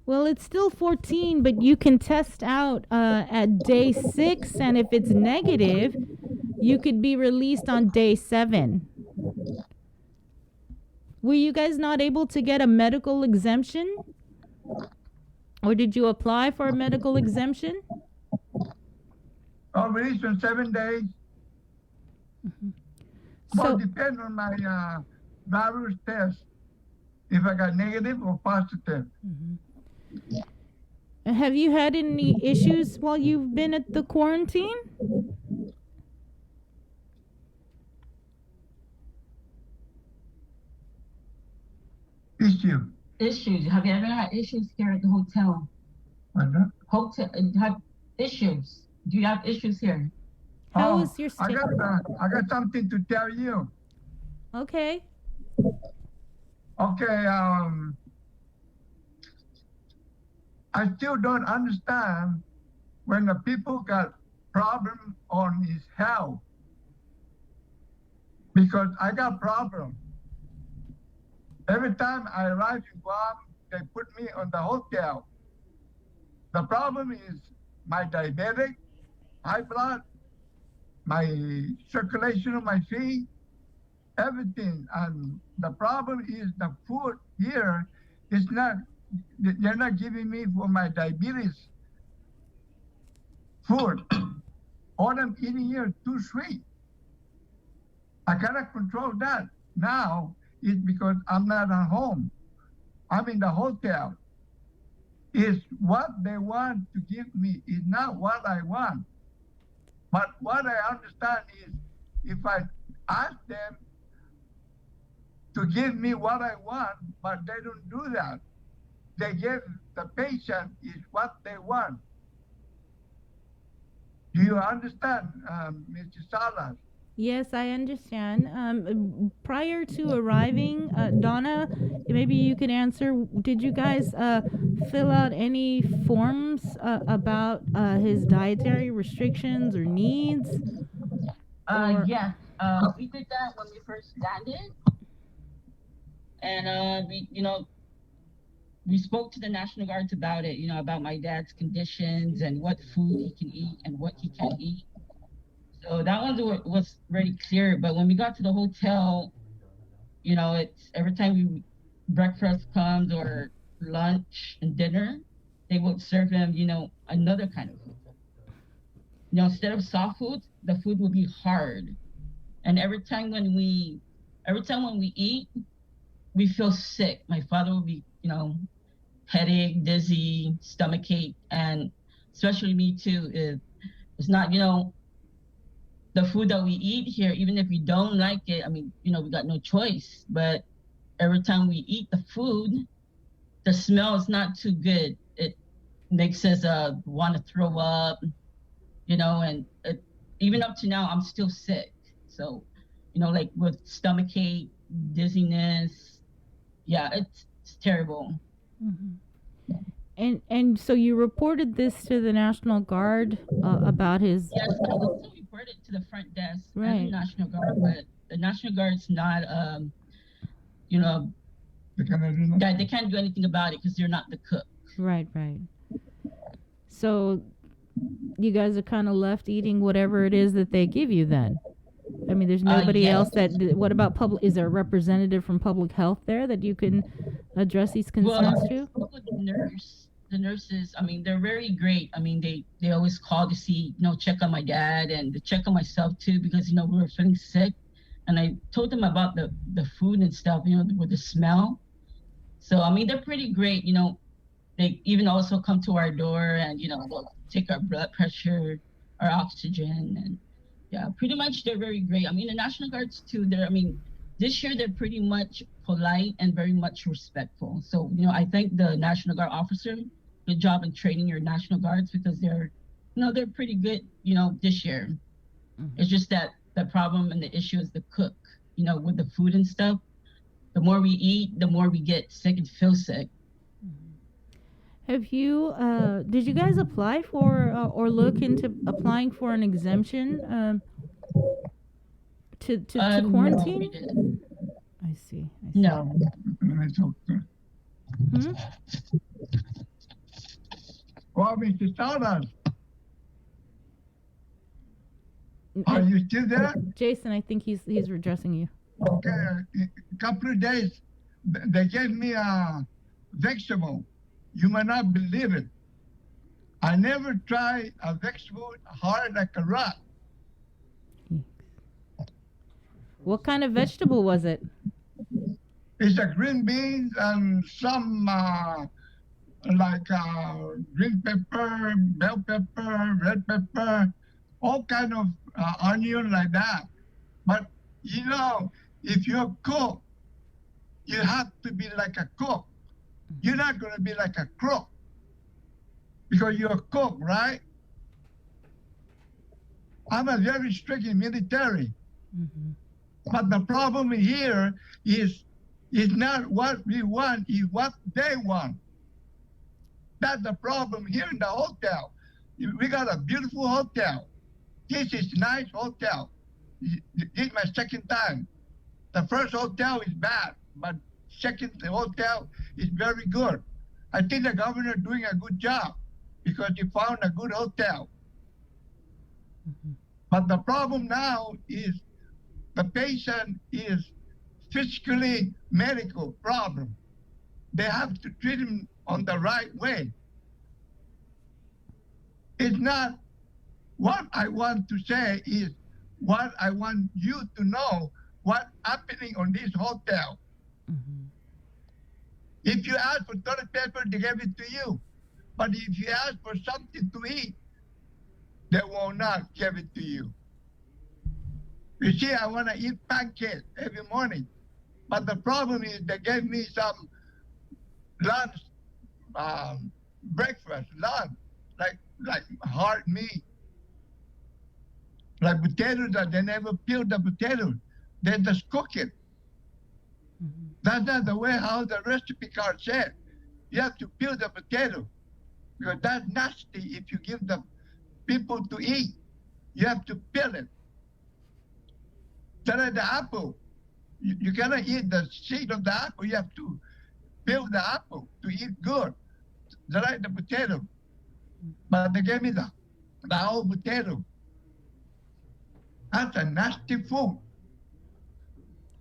Well, it's still 14, but you can test out at day 6, and if it's negative, you could be released on day 7. Were you guys not able to get a medical exemption? Or did you apply for a medical exemption? Oh, released in 7 days. Mm-hmm. Well, depend on my virus test, if I got negative or positive. Mm-hmm. Have you had any issues while you've been at the quarantine? Issues. Have you ever had issues here at the hotel? Hotel have issues. Do you have issues here? How was your stay? I got something to tell you. Okay. Okay, I still don't understand when the people got problem on his health, because I got problem. Every time I arrive in Guam, they put me on the hotel. The problem is my diabetic, high blood, my circulation of my feet, everything. And the problem is the food here is not, they're not giving me for my diabetes food. All I'm eating here is too sweet. I cannot control that. Now it's because I'm not at home. I'm in the hotel. It's what they want to give me is not what I want. But what I understand is if I ask them to give me what I want, but they don't do that. They give the patient is what they want. Do you understand, Mr. Salas? Yes, I understand. Prior to arriving, Donna, maybe you could answer, did you guys fill out any forms about his dietary restrictions or needs? Yes. We did that when we first landed. And we spoke to the National Guards about it, about my dad's conditions and what food he can eat and what he can't eat. So that one was very clear. But when we got to the hotel, it's every time breakfast comes or lunch and dinner, they would serve him, another kind of food. Instead of soft food, the food will be hard. And every time when we eat, we feel sick. My father will be, headache, dizzy, stomachache, and especially me too. It's not, the food that we eat here, even if we don't like it, we got no choice. But every time we eat the food, the smell is not too good. It makes us want to throw up, and even up to now, I'm still sick. So, like with stomachache, dizziness, yeah, it's terrible. Mm-hmm. And so you reported this to the National Guard about his... Yes, I also reported to the front desk right. and the National Guard, but the National Guard's not you know, They cannot do nothing. that they can't do anything about it because they're not the cook. Right, right. So you guys are kind of left eating whatever it is that they give you then. I mean, there's nobody yes. else that. What about public? Is there a representative from public health there that you can address these concerns Well, to? the nurses, I mean, they're very great. I mean, they always call to see, check on my dad and to check on myself too, because, we were feeling sick. And I told them about the food and stuff, with the smell. So, I mean, they're pretty great. They even also come to our door and, they'll take our blood pressure, our oxygen. And yeah, pretty much they're very great. I mean, the National Guards too, this year they're pretty much polite and very much respectful. So, I thank the National Guard officer. Good job in training your National Guards because they're pretty good, this year. Mm-hmm. It's just that the problem and the issue is the cook, with the food and stuff. The more we eat, the more we get sick and feel sick. Have you, did you guys apply for or look into applying for an exemption to quarantine? No, I see. No. Well, Mr. Stardust, are you still there? Jason, I think he's addressing you. Okay, a couple of days, they gave me a vegetable. You may not believe it. I never tried a vegetable hard like a rock. What kind of vegetable was it? It's a green beans and some green pepper, bell pepper, red pepper, all kind of onion like that. But if you're a cook, you have to be like a cook. You're not going to be like a crook because you're a cook, right? I'm a very strict in military. Mm-hmm. But the problem here is not what we want, is what they want. That's the problem here in the hotel. We got a beautiful hotel. This is nice hotel. This is my second time. The first hotel is bad, but second hotel is very good. I think the governor is doing a good job because he found a good hotel. Mm-hmm. But the problem now is the patient is physically medical problem. They have to treat him on the right way. It's not what I want to say is what I want you to know what's happening on this hotel. Mm-hmm. If you ask for toilet paper, they give it to you. But if you ask for something to eat, they will not give it to you. You see, I want to eat pancakes every morning. But the problem is they gave me some lunch, breakfast, lunch, like hard meat. Like potatoes that they never peel the potatoes. They just cook it. Mm-hmm. That's not the way how the recipe card said. You have to peel the potato. Because that's nasty if you give the people to eat. You have to peel it. Just like the apple. You cannot eat the seed of the apple. You have to peel the apple to eat good. Just like the potato. But they gave me the whole potato. That's a nasty food.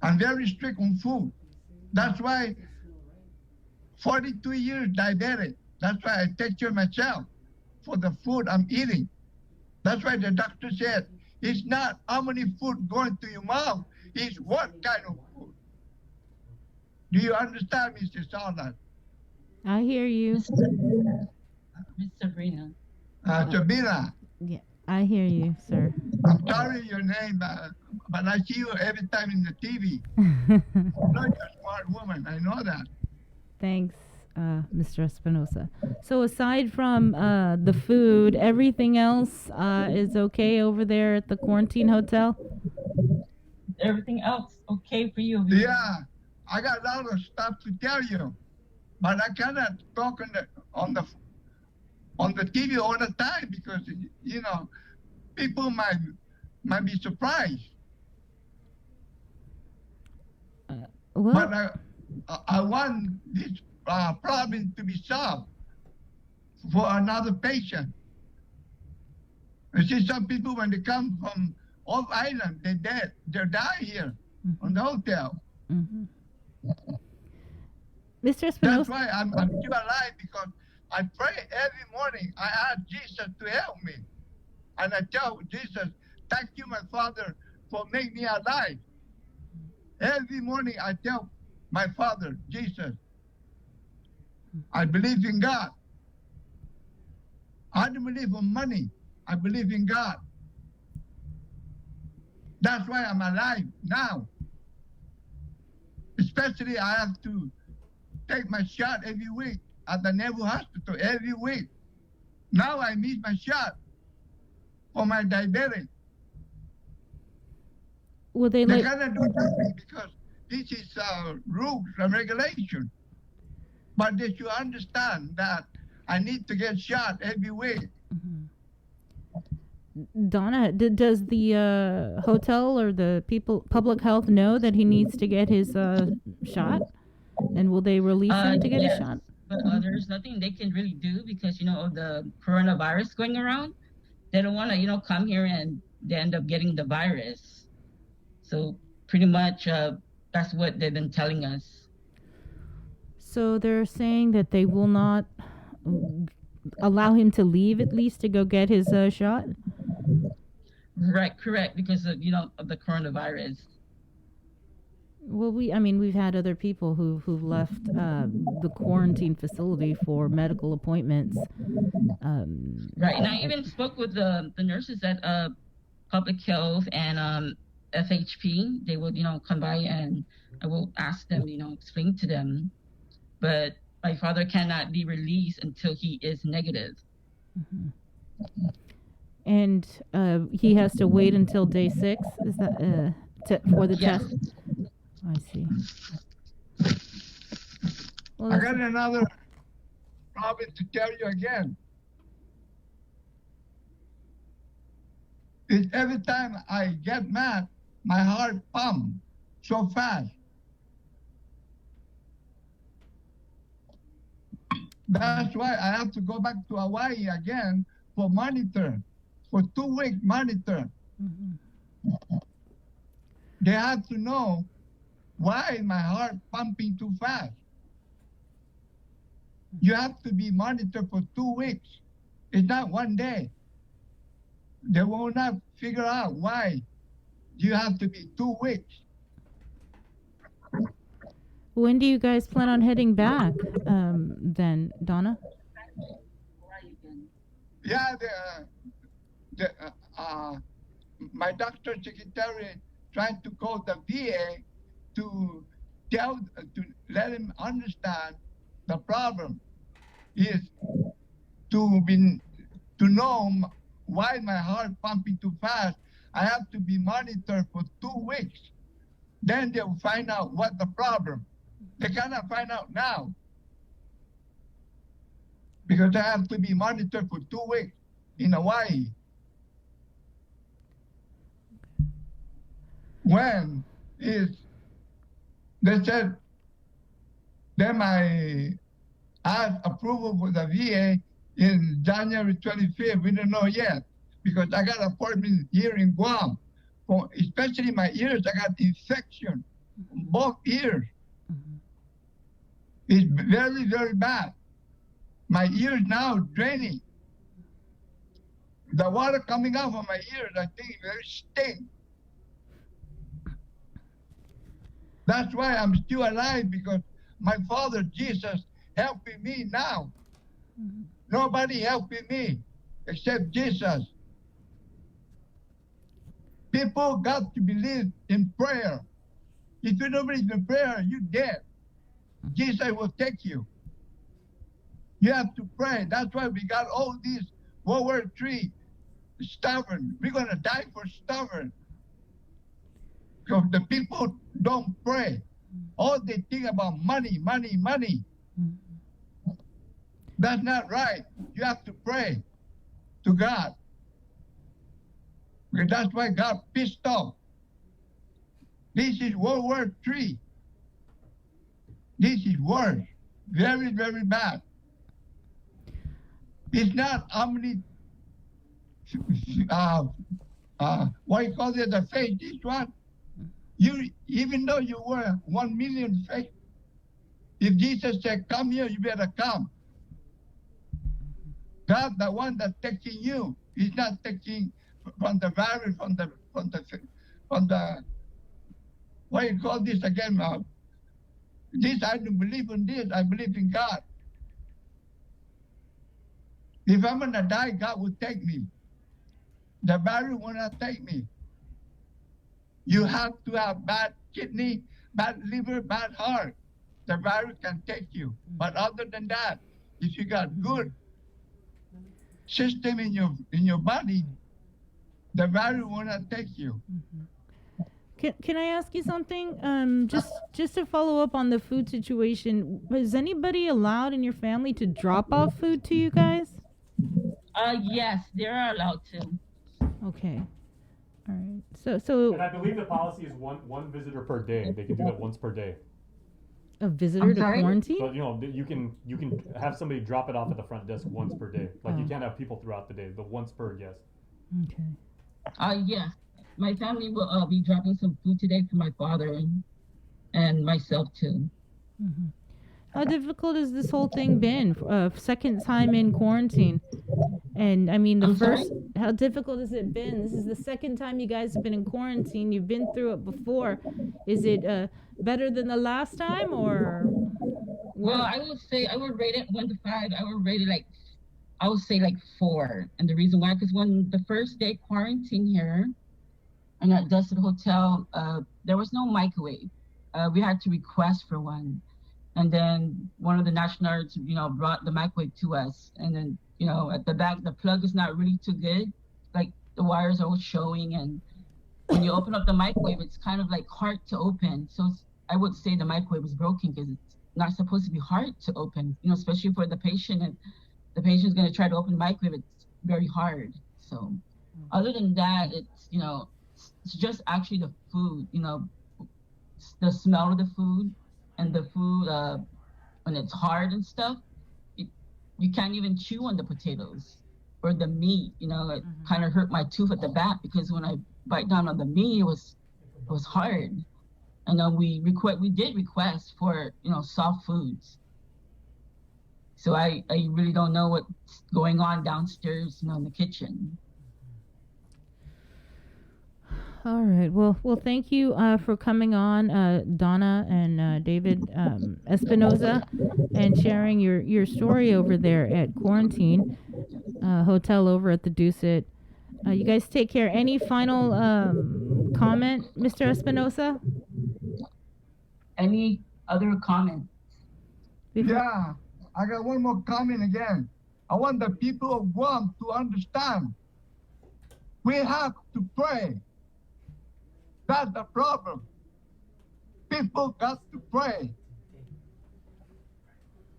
I'm very strict on food. That's why 42 years diabetic. That's why I take care of myself for the food I'm eating. That's why the doctor said, it's not how many food going to your mouth, it's what kind of food. Do you understand, Mr. Saunders? I hear you. Miss Sabrina. Sabrina. Yeah, I hear you, sir. I'm sorry your name, but I see you every time in the TV. You're a smart woman, I know that. Thanks, Mr. Espinosa. So aside from the food, everything else is okay over there at the quarantine hotel? Everything else okay for you? Yeah, I got a lot of stuff to tell you, but I cannot talk on the TV all the time because people might be surprised. But I want this problem to be solved for another patient. You see, some people, when they come from off island, they dead. They die here on the hotel. Mr. That's Espinosa. why I'm still alive, because I pray every morning. I ask Jesus to help me. And I tell Jesus, thank you, my Father, for making me alive. Every morning I tell my Father, Jesus, I believe in God. I don't believe in money. I believe in God. That's why I'm alive now. Especially I have to take my shot every week at the Naval Hospital every week. Now I miss my shot for my diabetic. Will they They're gonna do something because this is rules and regulation. But they should understand that I need to get shot every week. Donna, does the hotel or the public health know that he needs to get his shot? And will they release him to get his Yes, shot? but there's nothing they can really do because, of the coronavirus going around. They don't want to, come here and they end up getting the virus. So pretty much that's what they've been telling us. So they're saying that they will not allow him to leave at least to go get his shot? Right, correct, because of, of the coronavirus. Well, we've had other people who've left the quarantine facility for medical appointments. Right, and I even spoke with the nurses at Public Health and FHP. They would, come by and I will ask them, explain to them. But my father cannot be released until he is negative. And he has to wait until day 6. Is that for the test? I see. Well, I got another problem to tell you again. Is every time I get mad, my heart pumps so fast. That's why I have to go back to Hawaii again for monitor, for 2-week monitor. They have to know why my heart pumping too fast. You have to be monitored for 2 weeks. It's not one day. They will not figure out why you have to be 2 weeks. When do you guys plan on heading back then, Donna? Yeah, my doctor secretary tried to call the VA to let him understand the problem is to know why my heart pumping too fast. I have to be monitored for 2 weeks. Then they'll find out what the problem. They cannot find out now because I have to be monitored for 2 weeks in Hawaii. When they said, then I asked approval for the VA in January 25th. We don't know yet because I got an appointment here in Guam. Especially my ears, I got infection, both ears. It's very, very bad. My ears now draining. The water coming out of my ears, I think, very stink. That's why I'm still alive, because my Father Jesus helping me now. Nobody helping me except Jesus. People got to believe in prayer. If you don't believe in prayer, you're dead. Jesus will take you. You have to pray. That's why we got all these World War III stubborn. We're going to die for stubborn. Because the people don't pray. All they think about money, money, money. That's not right. You have to pray to God. Because that's why God pissed off. This is World War III. This is worse. Very, very bad. It's not how many, what you call it, the faith, this one. You, even though you were 1 million faith, if Jesus said, come here, you better come. God, the one that's taking you, is not taking from the virus, from the, what you call this again? This, I don't believe in this. I believe in God. If I'm going to die, God will take me. The virus will not take me. You have to have bad kidney, bad liver, bad heart. The virus can take you. But other than that, if you got good system in your body, the virus will not take you. Can I ask you something? Just to follow up on the food situation, is anybody allowed in your family to drop off food to you guys? Yes, they are allowed to. Okay. All right. So And I believe the policy is one visitor per day. They can do that once per day. a visitor to quarantine? But you can have somebody drop it off at the front desk once per day. Like you can't have people throughout the day. The once per guest. Okay. Yeah. My family will be dropping some food today for my father and myself too. Mm-hmm. How difficult has this whole thing been? Second time in quarantine, and I mean how difficult has it been? This is the second time you guys have been in quarantine. You've been through it before. Is it better than the last time, or? Well, I would say I would rate it 1 to 5. I would say like 4, and the reason why, because when the first day quarantine here, and at Dusted Hotel, there was no microwave. We had to request for one. And then one of the National Guards, brought the microwave to us. And then, at the back, the plug is not really too good. Like the wires are all showing. And when you open up the microwave, it's kind of like hard to open. So I would say the microwave is broken because it's not supposed to be hard to open, especially for the patient. And the patient's going to try to open the microwave. It's very hard. So other than that, it's just actually the food, the smell of the food. And the food, when it's hard and stuff, you can't even chew on the potatoes or the meat. It kind of hurt my tooth at the back because when I bite down on the meat, it was hard. And we did request for soft foods. So I really don't know what's going on downstairs, in the kitchen. All right. Well, thank you for coming on, Donna and David Espinoza, and sharing your story over there at Quarantine Hotel over at the Dusit. You guys take care. Any final comment, Mr. Espinoza? Any other comments? Yeah, I got one more comment again. I want the people of Guam to understand. We have to pray. That's the problem. People got to pray.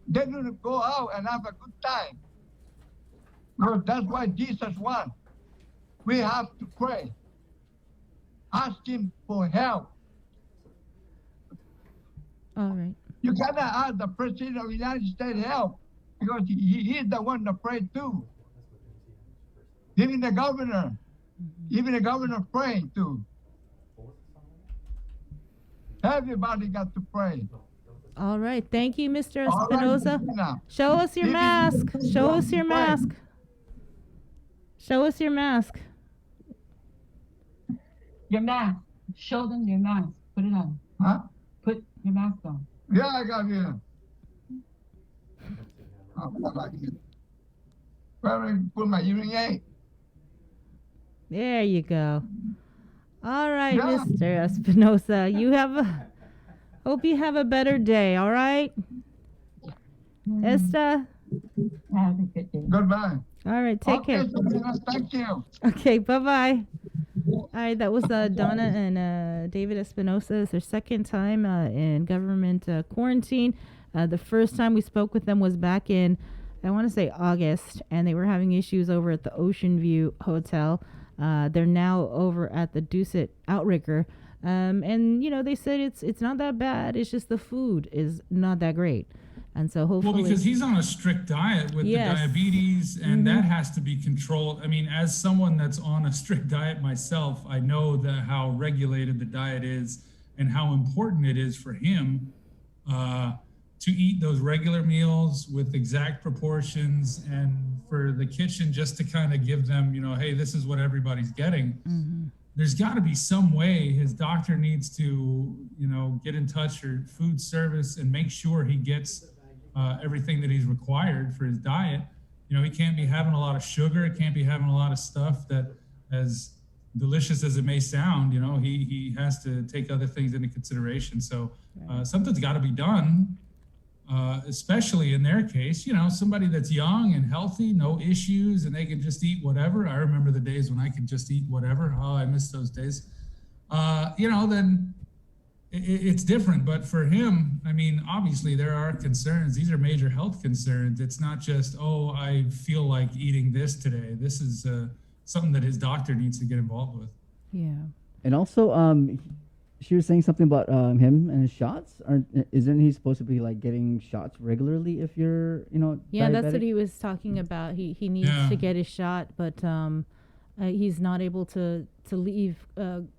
They need to go out and have a good time. Because that's what Jesus wants. We have to pray. Ask him for help. All right. You cannot ask the President of the United States help because he is the one to pray too. Even the governor praying too. Everybody got to pray. All right. Thank you, Mr. Espinoza. Show us your mask. Show us your mask. Show us your mask. Your mask. Show them your mask. Put it on. Huh? Put your mask on. Yeah, I got it. Put my hearing aid. There you go. All right, Yeah. Mr. Espinoza. Hope you have a better day, all right? Esta? Have a good day. Goodbye. All right, take care. Thank you. Okay, bye-bye. All right, that was Donna and David Espinoza. It's their second time in government quarantine. The first time we spoke with them was back in, I want to say August, and they were having issues over at the Ocean View Hotel. They're now over at the Dusit Outrigger And they said it's not that bad. It's just the food is not that great. And so hopefully, well, because he's on a strict diet with Yes. the diabetes, and that has to be controlled. I mean, as someone that's on a strict diet myself, I know how regulated the diet is and how important it is for him to eat those regular meals with exact proportions, and for the kitchen just to kind of give them, hey, this is what everybody's getting. There's got to be some way his doctor needs to, get in touch, or food service, and make sure he gets everything that he's required for his diet. He can't be having a lot of sugar. He can't be having a lot of stuff that, as delicious as it may sound, he has to take other things into consideration. So something's got to be done, especially in their case, somebody that's young and healthy, no issues, and they can just eat whatever. I remember the days when I could just eat whatever. Oh, I miss those days. Then it's different. But for him, I mean, obviously there are concerns. These are major health concerns. It's not just, oh, I feel like eating this today. This is something that his doctor needs to get involved with. Yeah. And also, she was saying something about him and his shots. Isn't he supposed to be like getting shots regularly if you're, Yeah, that's what diabetic? he was talking about. He needs to get his shot, but he's not able to leave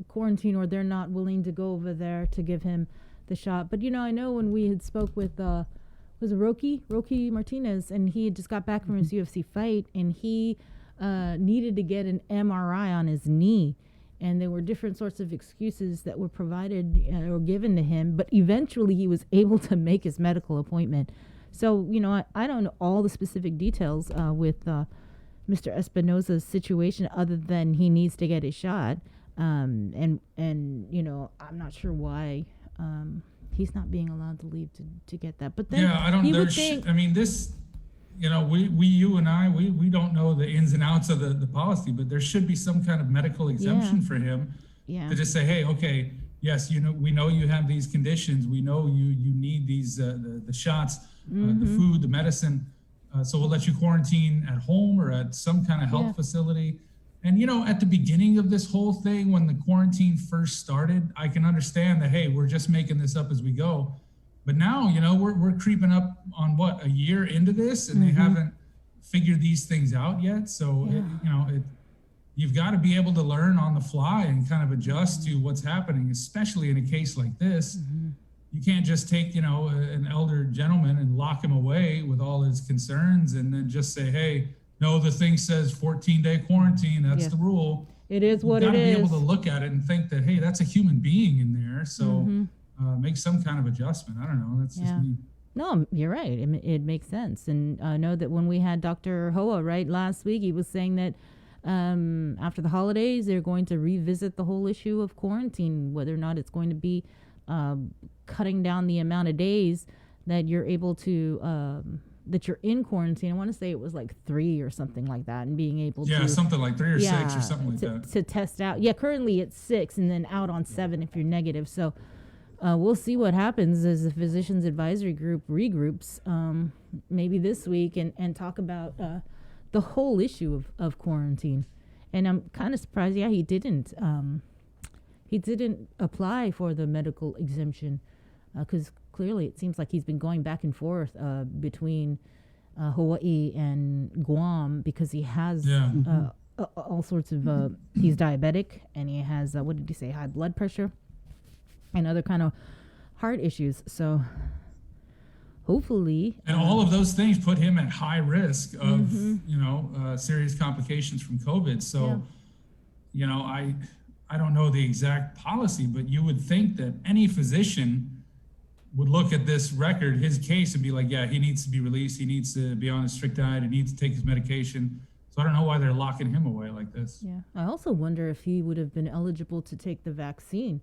quarantine, or they're not willing to go over there to give him the shot. But I know when we had spoke with was it Rocky Martinez, and he had just got back from his UFC fight, and he needed to get an MRI on his knee. And there were different sorts of excuses that were provided or given to him, but eventually he was able to make his medical appointment. So, I don't know all the specific details with Mr. Espinosa's situation, other than he needs to get his shot. And I'm not sure why he's not being allowed to leave to get that. But then I don't. I mean, this. You and I, we don't know the ins and outs of the policy, but there should be some kind of medical exemption for him to just say, hey, okay, yes, we know you have these conditions. We know you need these the shots, the food, the medicine. So we'll let you quarantine at home or at some kind of health facility. And, at the beginning of this whole thing, when the quarantine first started, I can understand that, hey, we're just making this up as we go. But now, we're creeping up on a year into this, and they haven't figured these things out yet. So, you've got to be able to learn on the fly and kind of adjust to what's happening, especially in a case like this. You can't just take, an elder gentleman and lock him away with all his concerns and then just say, hey, no, the thing says 14-day quarantine. That's the rule. It is what you it got to be is. able to look at it and think that, hey, that's a human being in there. So make some kind of adjustment. I don't know. That's just me. No, you're right. It makes sense. And I know that when we had Dr. Hoa, last week, he was saying that after the holidays, they're going to revisit the whole issue of quarantine, whether or not it's going to be cutting down the amount of days that you're able to, that you're in quarantine. I want to say it was like 3 or something like that, and being able to. Yeah, something like 3 or 6 or something like that. To test out. Yeah, currently it's 6 and then out on 7 if you're negative. So we'll see what happens as the Physicians Advisory Group regroups maybe this week and talk about the whole issue of quarantine. And I'm kind of surprised, he didn't apply for the medical exemption because clearly it seems like he's been going back and forth between Hawaii and Guam because he has all sorts of, he's diabetic and he has, what did he say, high blood pressure and other kind of heart issues. So hopefully. And all of those things put him at high risk of, serious complications from COVID. So, I don't know the exact policy, but you would think that any physician would look at this record, his case, and be like, yeah, he needs to be released. He needs to be on a strict diet. He needs to take his medication. So I don't know why they're locking him away like this. Yeah. I also wonder if he would have been eligible to take the vaccine.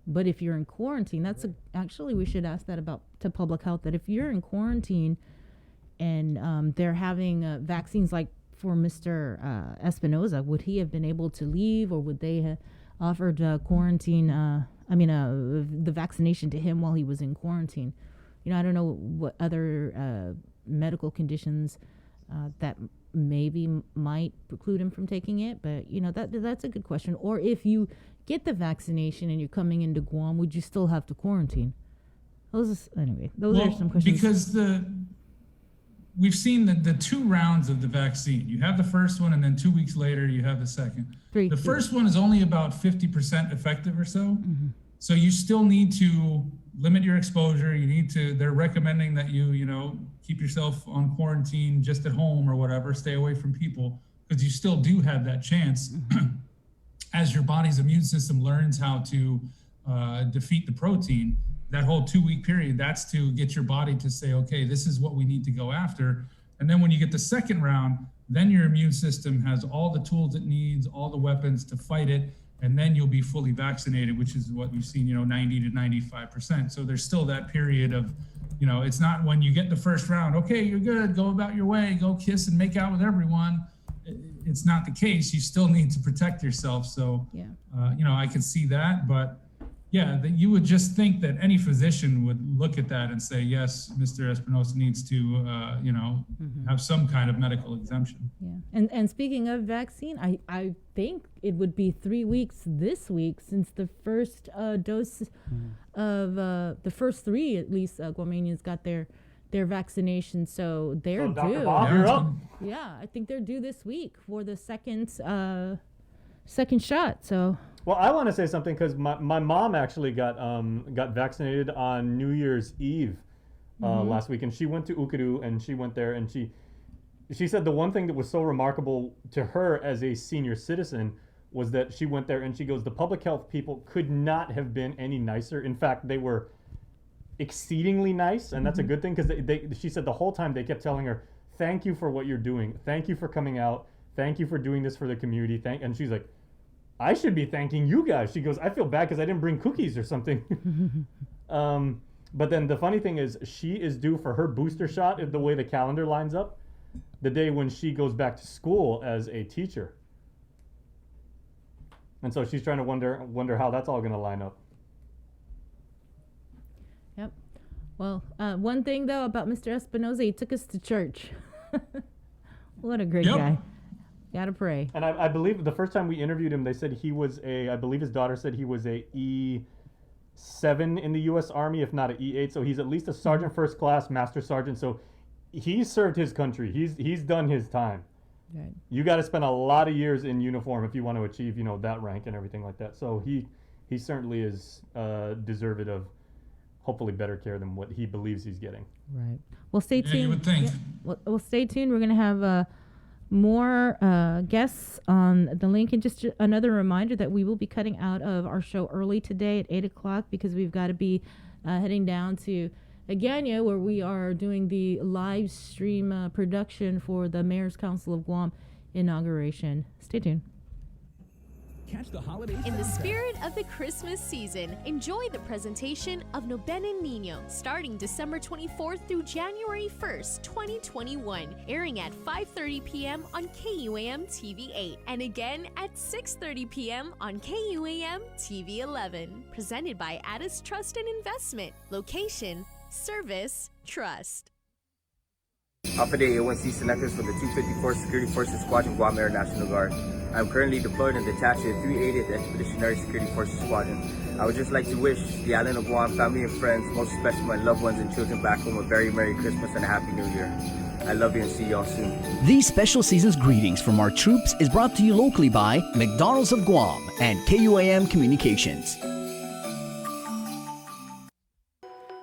But if you're in quarantine, actually we should ask that to public health, that if you're in quarantine and they're having vaccines like for Mr. Espinosa, would he have been able to leave, or would they have offered the vaccination to him while he was in quarantine? I don't know what other medical conditions that maybe might preclude him from taking it, but that's a good question. Or if you get the vaccination and you're coming into Guam, would you still have to quarantine? Those are some questions. Because we've seen the 2 rounds of the vaccine. You have the first one, and then 2 weeks later, you have the second. The first one is only about 50% effective or so. Mm-hmm. So you still need to limit your exposure. They're recommending that you keep yourself on quarantine just at home or whatever, stay away from people, because you still do have that chance as your body's immune system learns how to defeat the protein. That whole 2-week period, that's to get your body to say, okay, this is what we need to go after. And then when you get the second round, then your immune system has all the tools it needs, all the weapons to fight it, and then you'll be fully vaccinated, which is what we've seen, 90 to 95%. So there's still that period of, it's not when you get the first round, okay, you're good, go about your way, go kiss and make out with everyone. It's not the case. You still need to protect yourself. So, I can see that, but yeah, that you would just think that any physician would look at that and say, yes, Mr. Espinosa needs to, have some kind of medical exemption. Yeah. And speaking of vaccine, I think it would be 3 weeks this week since the first dose of the first 3, at least, Guamanians got their vaccination. So they're due. Dr. Bob, you're up. Yeah, I think they're due this week for the second shot. So. Well, I want to say something because my mom actually got vaccinated on New Year's Eve last week, and she went to Ukadu, and she went there, and she said the one thing that was so remarkable to her as a senior citizen was that she went there and she goes, the public health people could not have been any nicer. In fact, they were exceedingly nice, and that's a good thing because she said the whole time they kept telling her, thank you for what you're doing, thank you for coming out, thank you for doing this for the community, and she's like, I should be thanking you guys. She goes, I feel bad because I didn't bring cookies or something. But then the funny thing is she is due for her booster shot, the way the calendar lines up, the day when she goes back to school as a teacher. And so she's trying to wonder how that's all going to line up. Yep. Well, one thing though about Mr. Espinosa, he took us to church. What a great guy. Gotta pray. And I believe the first time we interviewed him, they said he was I believe his daughter said he was a E7 in the U.S. Army, if not an E8. So he's at least a sergeant first class, master sergeant. So he's served his country. He's done his time. Right. You got to spend a lot of years in uniform if you want to achieve, that rank and everything like that. So he certainly is deserved of hopefully better care than what he believes he's getting. Right. Well, stay tuned. You would think. Yeah. Well, stay tuned. We're gonna have more guests on the link, and just another reminder that we will be cutting out of our show early today at 8 o'clock because we've got to be heading down to Agana, where we are doing the live stream production for the Mayor's Council of Guam inauguration. Stay tuned. Catch the holidays. In the spirit of the Christmas season, enjoy the presentation of No Ben and Nino starting December 24th through January 1st, 2021, airing at 5:30 p.m. on KUAM TV 8 and again at 6:30 p.m. on KUAM TV 11. Presented by Addis Trust and Investment. Location, service, trust. Alpha Day A1C selectors for the 254th Security Forces Squadron Guam Air National Guard. I am currently deployed and detached to the 380th Expeditionary Security Forces Squadron. I would just like to wish the island of Guam family and friends, most especially my loved ones and children back home, a very Merry Christmas and a Happy New Year. I love you and see y'all soon. These special season's greetings from our troops is brought to you locally by McDonald's of Guam and KUAM Communications.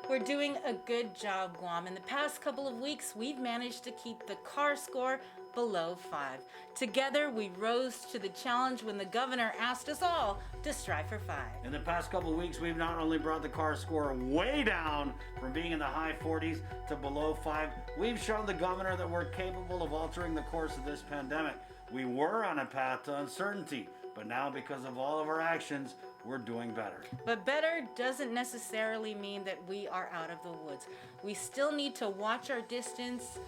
We're doing a good job, Guam. In the past couple of weeks, we've managed to keep the CAR score below 5. Together, we rose to the challenge when the governor asked us all to strive for 5. In the past couple of weeks, we've not only brought the CAR score way down from being in the high 40s to below 5, we've shown the governor that we're capable of altering the course of this pandemic. We were on a path to uncertainty, but now because of all of our actions, we're doing better. But better doesn't necessarily mean that we are out of the woods. We still need to watch our distance,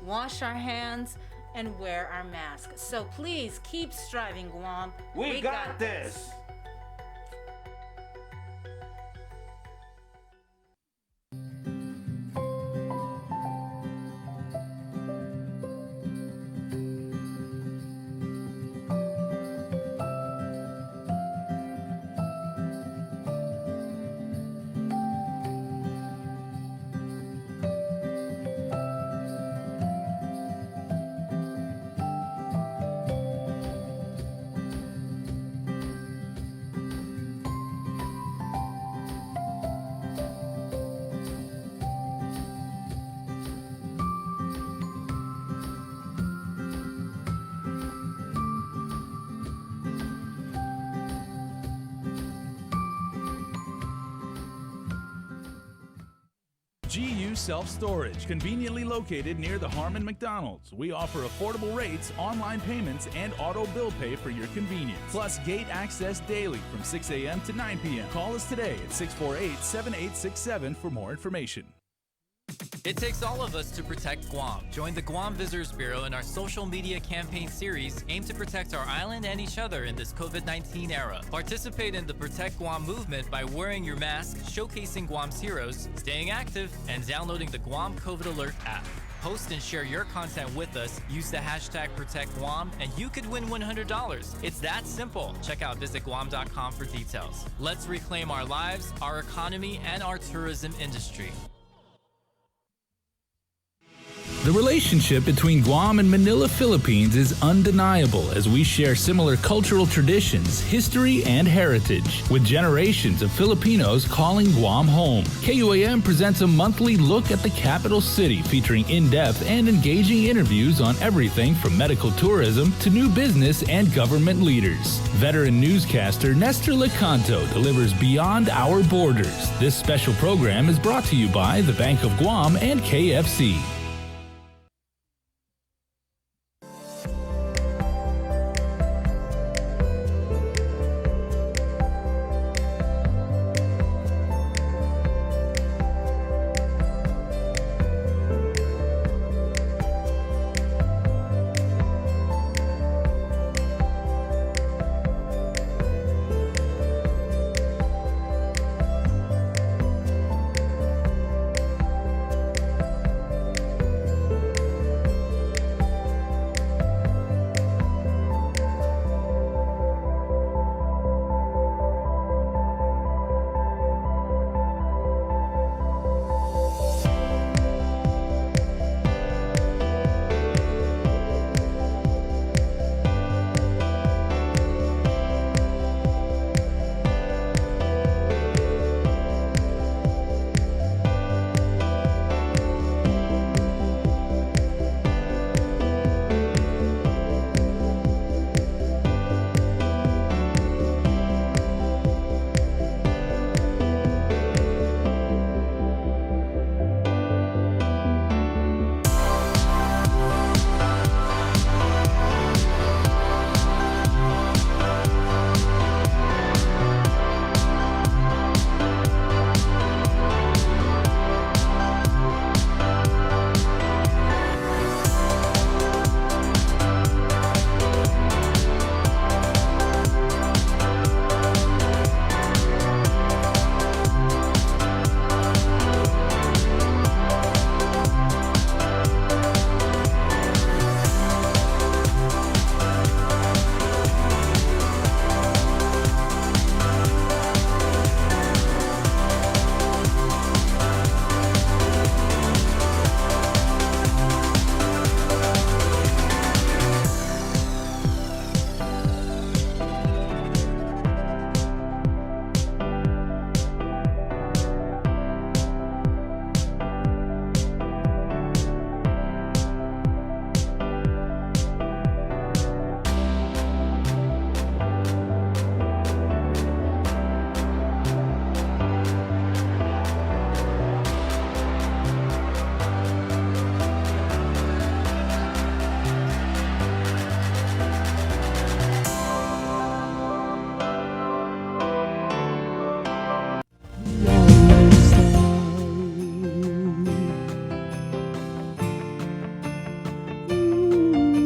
wash our hands, and wear our masks. So please keep striving, Guam. We got this. GU Self-Storage, conveniently located near the Harmon McDonald's. We offer affordable rates, online payments, and auto bill pay for your convenience. Plus gate access daily from 6 a.m. to 9 p.m. Call us today at 648-7867 for more information. It takes all of us to protect Guam. Join the Guam Visitors Bureau in our social media campaign series aimed to protect our island and each other in this COVID-19 era. Participate in the Protect Guam movement by wearing your mask, showcasing Guam's heroes, staying active, and downloading the Guam COVID Alert app. Post and share your content with us, use the hashtag ProtectGuam, and you could win $100. It's that simple. Check out visitguam.com for details. Let's reclaim our lives, our economy, and our tourism industry. The relationship between Guam and Manila, Philippines is undeniable as we share similar cultural traditions, history, and heritage, with generations of Filipinos calling Guam home. KUAM presents a monthly look at the capital city featuring in-depth and engaging interviews on everything from medical tourism to new business and government leaders. Veteran newscaster Nestor Lecanto delivers Beyond Our Borders. This special program is brought to you by the Bank of Guam and KFC.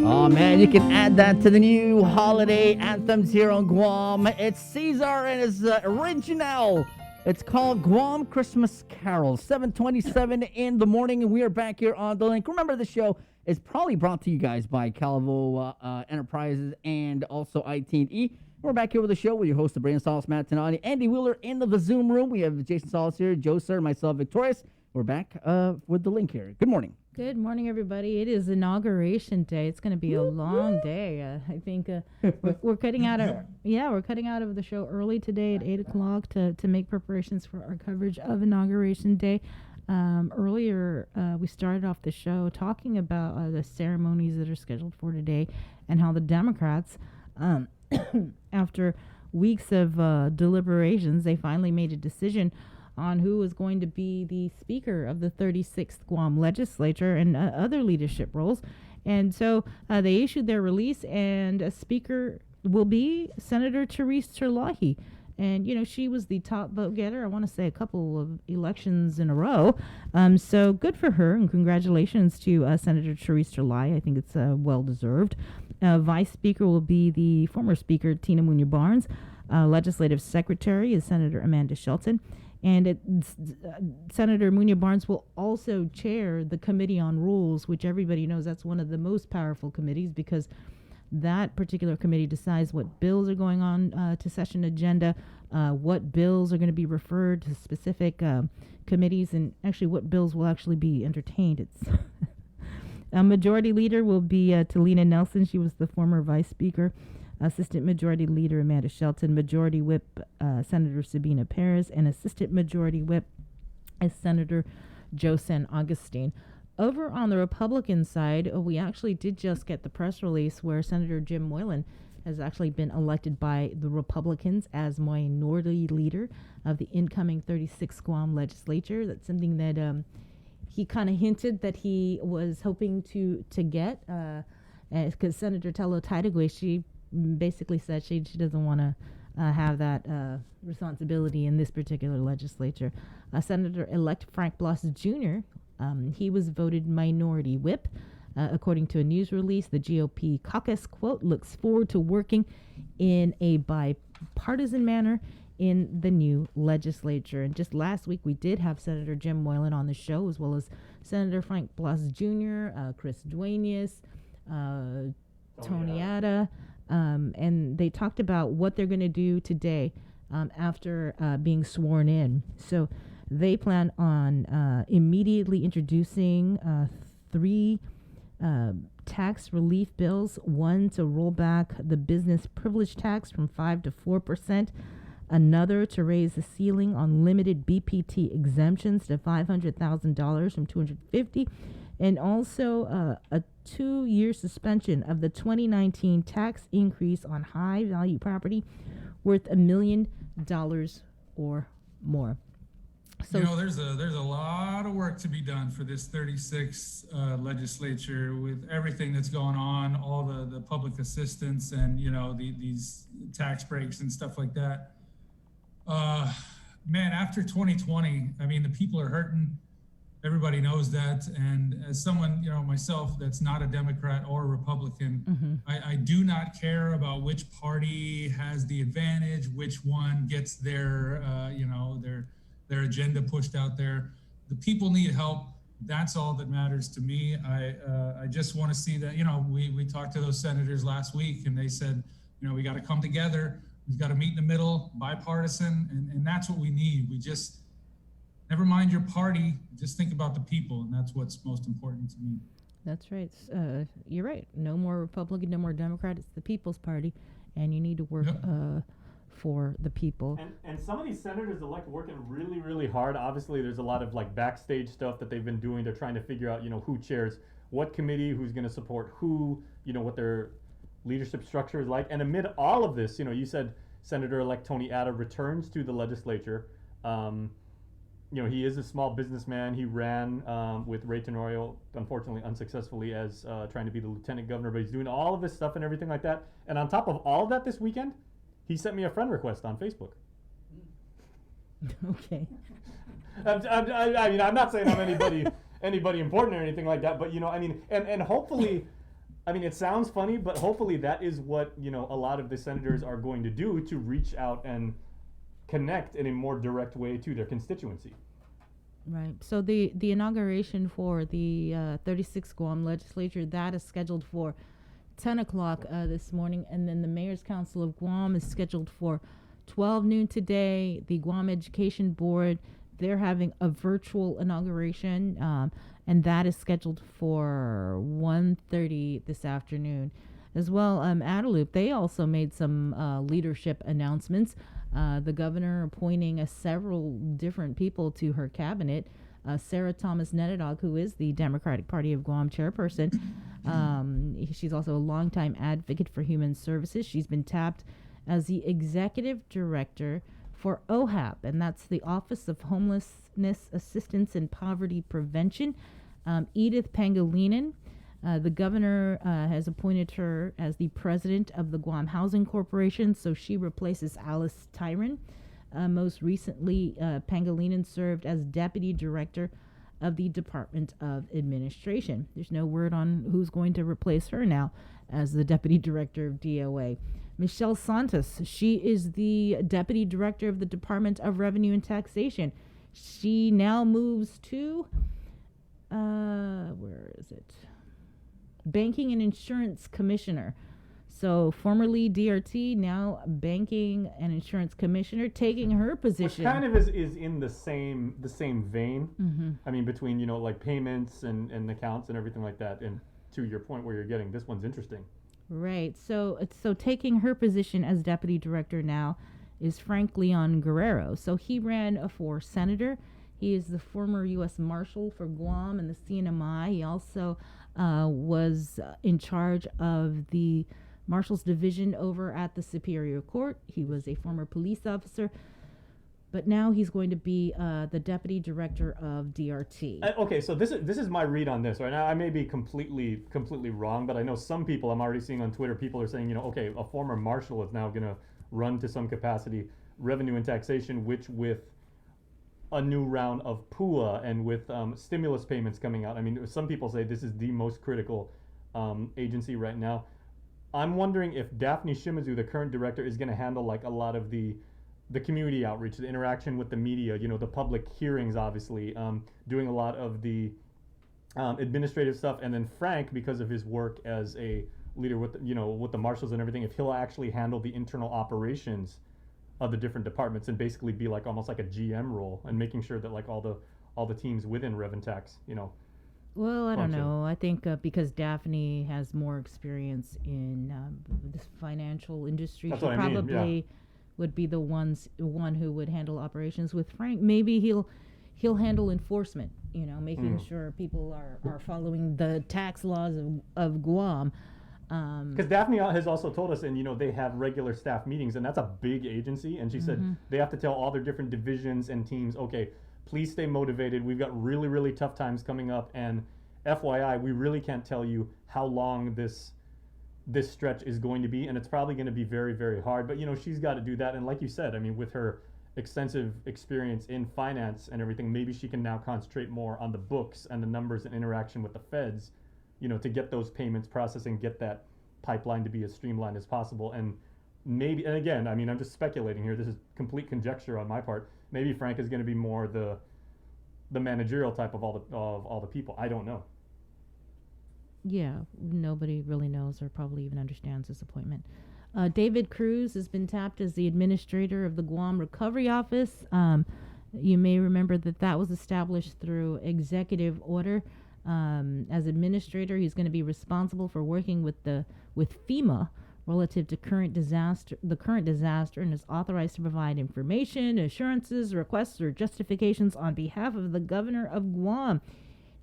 Oh man, you can add that to the new holiday anthems here on Guam. It's Caesar and his original. It's called Guam Christmas Carol, 7:27 in the morning, and we are back here on The Link. Remember, the show is probably brought to you guys by Calvo Enterprises and also IT&E. We're back here with the show with your host, the Brian Salas, Matt Tenani, Andy Wheeler in the Zoom room. We have Jason Salas here, Joe Sir, myself, Victorious. We're back with The Link here. Good morning. Good morning, everybody. It is inauguration day. It's going to be a long day. I think we're cutting out of we're cutting out of the show early today at 8:00 to make preparations for our coverage of inauguration day. Earlier, we started off the show talking about the ceremonies that are scheduled for today and how the Democrats, after weeks of deliberations, they finally made a decision on who is going to be the Speaker of the 36th Guam Legislature and other leadership roles. And so they issued their release, and a Speaker will be Senator Therese Terlahi. And, she was the top vote getter, I want to say a couple of elections in a row. So good for her, and congratulations to Senator Therese Terlahi. I think it's well-deserved. Vice Speaker will be the former Speaker, Tina Munoz-Barnes. Legislative Secretary is Senator Amanda Shelton. And Senator Munoz-Barnes will also chair the Committee on Rules, which everybody knows that's one of the most powerful committees, because that particular committee decides what bills are going on to session agenda, what bills are going to be referred to specific committees, and actually what bills will actually be entertained. It's a Majority Leader will be Talina Nelson. She was the former Vice Speaker. Assistant Majority Leader Amanda Shelton. Majority Whip Senator Sabina Perez. And Assistant Majority Whip is Senator Joe San Augustine. Over on the Republican side, we actually did just get the press release where Senator Jim Moylan has actually been elected by the Republicans as Minority Leader of the incoming 36th Guam Legislature. That's something that he kind of hinted that he was hoping to get, because Senator Telo Taitagwe, she basically said she doesn't want to have that responsibility in this particular legislature. Senator-elect Frank Bloss Jr., he was voted Minority Whip. According to a news release, the GOP caucus, quote, looks forward to working in a bipartisan manner in the new legislature. And just last week, we did have Senator Jim Moylan on the show, as well as Senator Frank Bloss Jr., Chris Duenas, Tony Ada, and they talked about what they're going to do today after being sworn in. So they plan on immediately introducing 3 tax relief bills, one to roll back the business privilege tax from 5% to 4%, another to raise the ceiling on limited BPT exemptions to $500,000 from $250,000, and also a 2-year suspension of the 2019 tax increase on high-value property worth $1 million or more. So there's a lot of work to be done for this 36th legislature with everything that's going on, all the public assistance and these tax breaks and stuff like that. Man, after 2020, I mean, the people are hurting. Everybody knows that. And as someone, myself, that's not a Democrat or a Republican, I do not care about which party has the advantage, which one gets their agenda pushed out there. The people need help. That's all that matters to me. I just want to see that, we talked to those senators last week and they said, we got to come together. We've got to meet in the middle, bipartisan, and that's what we need. We just, never mind your party, just think about the people, and that's what's most important to me. That's right. You're right. No more Republican, no more Democrat. It's the People's Party, and you need to work for the people. And some of these senators-elect working really, really hard. Obviously, there's a lot of backstage stuff that they've been doing. They're trying to figure out, who chairs what committee, who's going to support who, what their leadership structure is like. And amid all of this, you said Senator-elect Tony Ada returns to the legislature. He is a small businessman. He ran with Ray Tenorio, unfortunately unsuccessfully, as trying to be the lieutenant governor, but he's doing all of this stuff and everything like that. And on top of all of that this weekend, he sent me a friend request on Facebook. Okay. I mean, I'm not saying I'm anybody important or anything like that, but and hopefully, it sounds funny, but hopefully that is what a lot of the senators are going to do to reach out and connect in a more direct way to their constituency. Right. So the inauguration for the 36th Guam legislature, that is scheduled for 10 o'clock this morning, and then the Mayor's Council of Guam is scheduled for 12 noon today. The Guam Education Board, they're having a virtual inauguration, and that is scheduled for 1:30 this afternoon. As well, Adelup, they also made some leadership announcements. The governor appointing several different people to her cabinet. Sarah Thomas Nedadog, who is the Democratic Party of Guam chairperson. She's also a longtime advocate for human services. She's been tapped as the executive director for OHAP, and that's the Office of Homelessness Assistance and Poverty Prevention. Edith Pangilinan, the governor has appointed her as the president of the Guam Housing Corporation, so she replaces Alice Tyron. Most recently, Pangilinan served as deputy director of the Department of Administration. There's no word on who's going to replace her now as the deputy director of DOA. Michelle Santos, she is the deputy director of the Department of Revenue and Taxation. She now moves to, where is it? Banking and Insurance Commissioner. So formerly DRT, now Banking and Insurance Commissioner, taking her position. Which kind of is in the same vein. Mm-hmm. I mean, between, you know, like payments and accounts and everything like that. And to your point where you're getting, this one's interesting. Right. So taking her position as deputy director now is Frank Leon Guerrero. So he ran for senator. He is the former U.S. Marshal for Guam and the CNMI. He also was in charge of the Marshal's Division over at the Superior Court. He was a former police officer, but now he's going to be the deputy director of DRT. Okay, so this is my read on this. Right now, I may be completely wrong, but I know some people I'm already seeing on Twitter. People are saying, you know, okay, a former marshal is now going to run to some capacity revenue and taxation, which with a new round of PUA and with stimulus payments coming out. I mean, some people say this is the most critical agency right now. I'm wondering if Daphne Shimizu, the current director, is going to handle like a lot of the community outreach, the interaction with the media, you know, the public hearings, obviously, doing a lot of the administrative stuff. And then Frank, because of his work as a leader with, you know, with the marshals and everything, if he'll actually handle the internal operations of the different departments and basically be like almost like a GM role and making sure that like all the teams within Rev and Tax, you know. Well, I don't know. I think because Daphne has more experience in this financial industry, That's she what I mean, probably would be the one who would handle operations. With Frank, maybe he'll handle enforcement. You know, making sure people are following the tax laws of Guam. Because Daphne has also told us, and you know, they have regular staff meetings, and that's a big agency. And she said they have to tell all their different divisions and teams, okay, please stay motivated. We've got really, really tough times coming up, and FYI, we really can't tell you how long this stretch is going to be, and it's probably going to be very, very hard. But you know, she's got to do that, and like you said, I mean, with her extensive experience in finance and everything, maybe she can now concentrate more on the books and the numbers and interaction with the feds, you know, to get those payments processed and get that pipeline to be as streamlined as possible. And maybe, and again, I mean, I'm just speculating here. This is complete conjecture on my part. Maybe Frank is going to be more the managerial type of all the people. I don't know. Yeah, nobody really knows or probably even understands this appointment. David Cruz has been tapped as the administrator of the Guam Recovery Office. You may remember that was established through executive order. As administrator, he's going to be responsible for working with FEMA relative to the current disaster, and is authorized to provide information, assurances, requests, or justifications on behalf of the governor of Guam.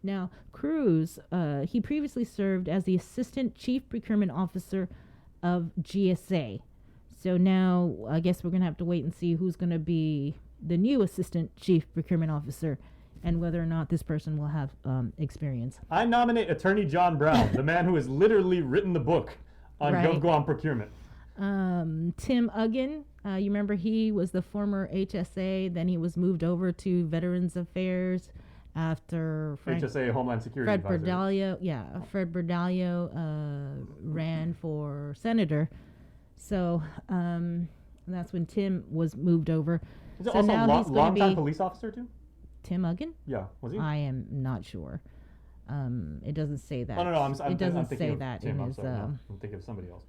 Now, Cruz, he previously served as the assistant chief procurement officer of GSA. So now I guess we're going to have to wait and see who's going to be the new assistant chief procurement officer and whether or not this person will have experience. I nominate Attorney John Brown, the man who has literally written the book on Right. GovGuam procurement. Tim Uggan, you remember he was the former HSA, then he was moved over to Veterans Affairs after HSA Homeland Security Fred Advisor. Berdalio, Fred Berdalio ran for senator. So that's when Tim was moved over. Is it So also now a he's gonna long-time be- police officer too? Tim Uggan? Yeah, was he? I am not sure. It doesn't say that. Oh, no, I'm it doesn't thinking say of that Tim, in I'm his. sorry, no, I'm thinking of somebody else.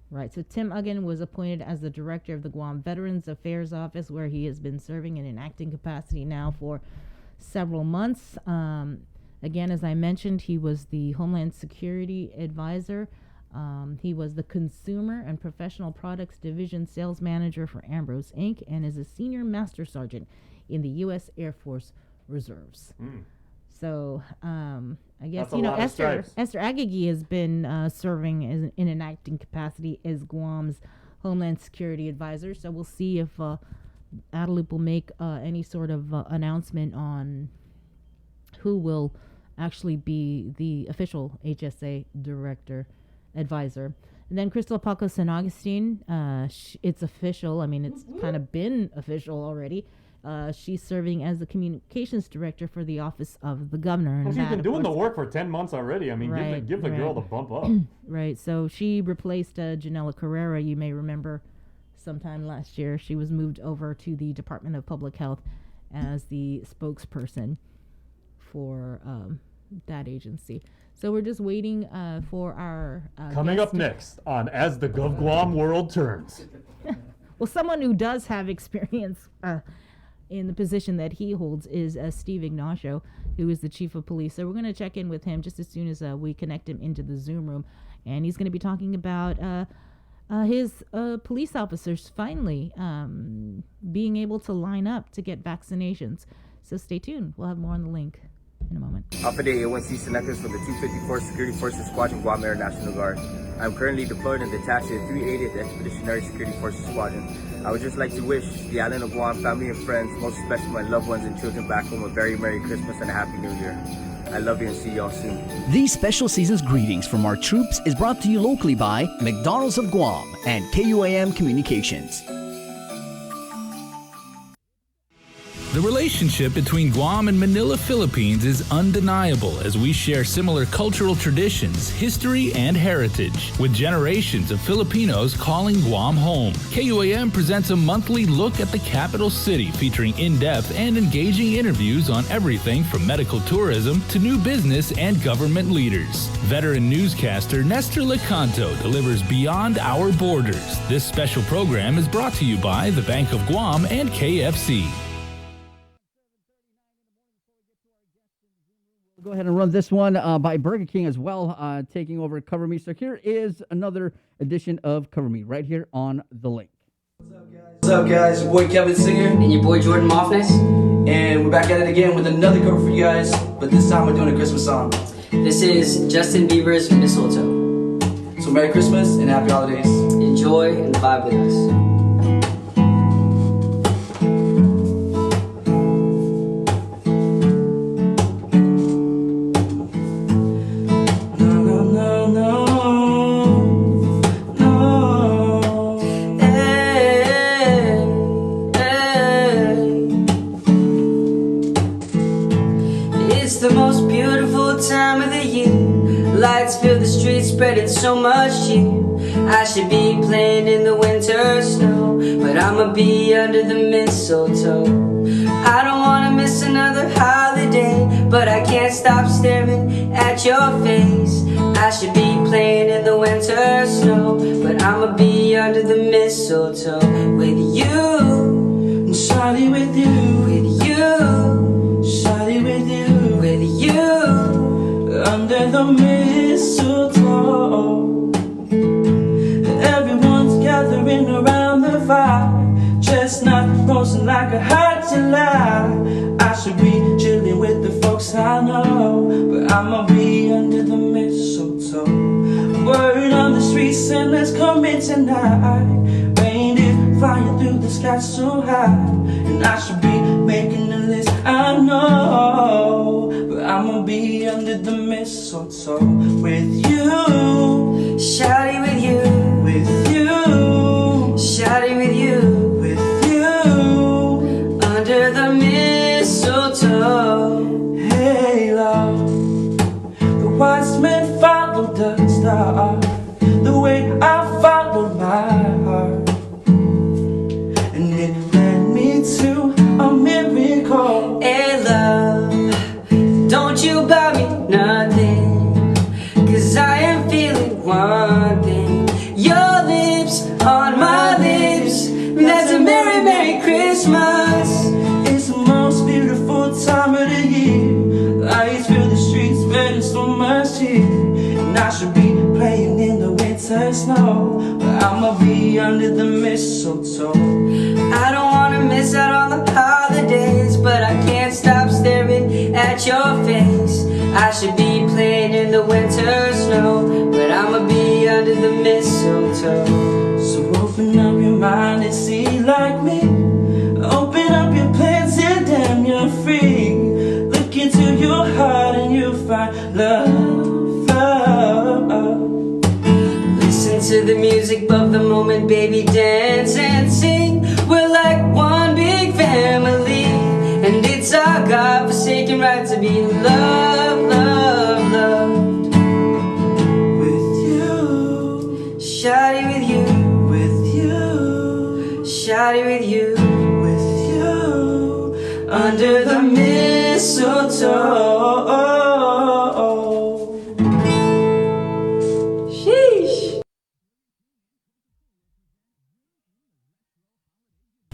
Right. So Tim Uggan was appointed as the director of the Guam Veterans Affairs Office, where he has been serving in an acting capacity now for several months. Again, as I mentioned, he was the Homeland Security Advisor. He was the Consumer and Professional Products Division Sales Manager for Ambrose Inc. and is a Senior Master Sergeant in the U.S. Air Force Reserves. So I guess, That's a you know, lot of stripes. Esther Agagi has been serving in an acting capacity as Guam's Homeland Security Advisor. So we'll see if Adelup will make any sort of announcement on who will actually be the official HSA director advisor. And then Crystal Paco San Augustine, it's official. I mean, it's kind of been official already. She's serving as the communications director for the office of the governor. And she's been doing the work for 10 months already. I mean, give the girl the bump up. Right. So she replaced Janela Carrera. You may remember sometime last year. She was moved over to the Department of Public Health as the spokesperson for that agency. So we're just waiting for our coming up next on As the Gov Guam World Turns. Well, someone who does have experience in the position that he holds is Steve Ignacio, who is the chief of police. So we're going to check in with him just as soon as we connect him into the Zoom room, and he's going to be talking about his police officers finally being able to line up to get vaccinations. So stay tuned. We'll have more on the link in a moment. Alpha Day A1C selectors for the 254th Security Forces Squadron Guam Air National Guard. I'm currently deployed and detached to the 380th Expeditionary Security Forces Squadron. I would just like to wish the island of Guam family and friends, most especially my loved ones and children back home, a very Merry Christmas and a Happy New Year. I love you and see y'all soon. These special season's greetings from our troops is brought to you locally by McDonald's of Guam and KUAM Communications. The relationship between Guam and Manila, Philippines is undeniable as we share similar cultural traditions, history, and heritage, with generations of Filipinos calling Guam home. KUAM presents a monthly look at the capital city featuring in-depth and engaging interviews on everything from medical tourism to new business and government leaders. Veteran newscaster Nestor Lecanto delivers Beyond Our Borders. This special program is brought to you by the Bank of Guam and KFC. Go ahead and run this one by Burger King as well, taking over Cover Me. So here is another edition of Cover Me right here on the link. What's up, guys? Your boy Kevin Singer and your boy Jordan Moffness, and we're back at it again with another cover for you guys, but this time we're doing a Christmas song. This is Justin Bieber's Mistletoe. So Merry Christmas and Happy Holidays. Enjoy and vibe with us. Fill the streets, spreading so much cheer. I should be playing in the winter snow, but I'ma be under the mistletoe. I don't wanna miss another holiday, but I can't stop staring at your face. I should be playing in the winter snow, but I'ma be under the mistletoe with you, shawty, with you, with you, shawty, with you, with you, under the mistletoe. Everyone's gathering around the fire, chestnut roasting like a hot July. I should be chilling with the folks I know, but I'ma be under the mistletoe. Word on the streets and let's come in tonight. Reindeer flying through the sky so high, and I should be making a list, I know, but I'ma be under the mistletoe with you, shawty, with you, with you, shawty, with you, with you, under the mistletoe. Hey love, the wise men followed the star, the way I followed my heart, and it led me to a miracle. Hey love, don't you buy me nothing, 'cause I am feeling one thing. Your lips on my lips, that's a merry, merry Christmas. It's the most beautiful time of the year. Lights fill the streets, spreading so much cheer. And I should be playing in the winter snow, but I'ma be under the mistletoe. I don't wanna miss out on the holidays, but I can't stop staring at your face. I should be playing in the winter snow, but I'ma be under the mistletoe. So open up your mind and see like me, find love, love. Listen to the music of the moment, baby, dance and sing. We're like one big family, and it's our God-forsaken right to be loved, loved, loved. With you, shawty, with you, with you, shawty, with you, with you, under the mistletoe. Sheesh.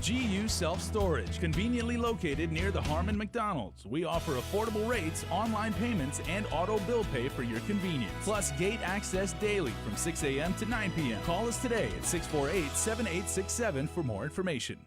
GU Self-Storage, conveniently located near the Harmon McDonald's. We offer affordable rates, online payments, and auto bill pay for your convenience. Plus gate access daily from 6 a.m. to 9 p.m. Call us today at 648-7867 for more information.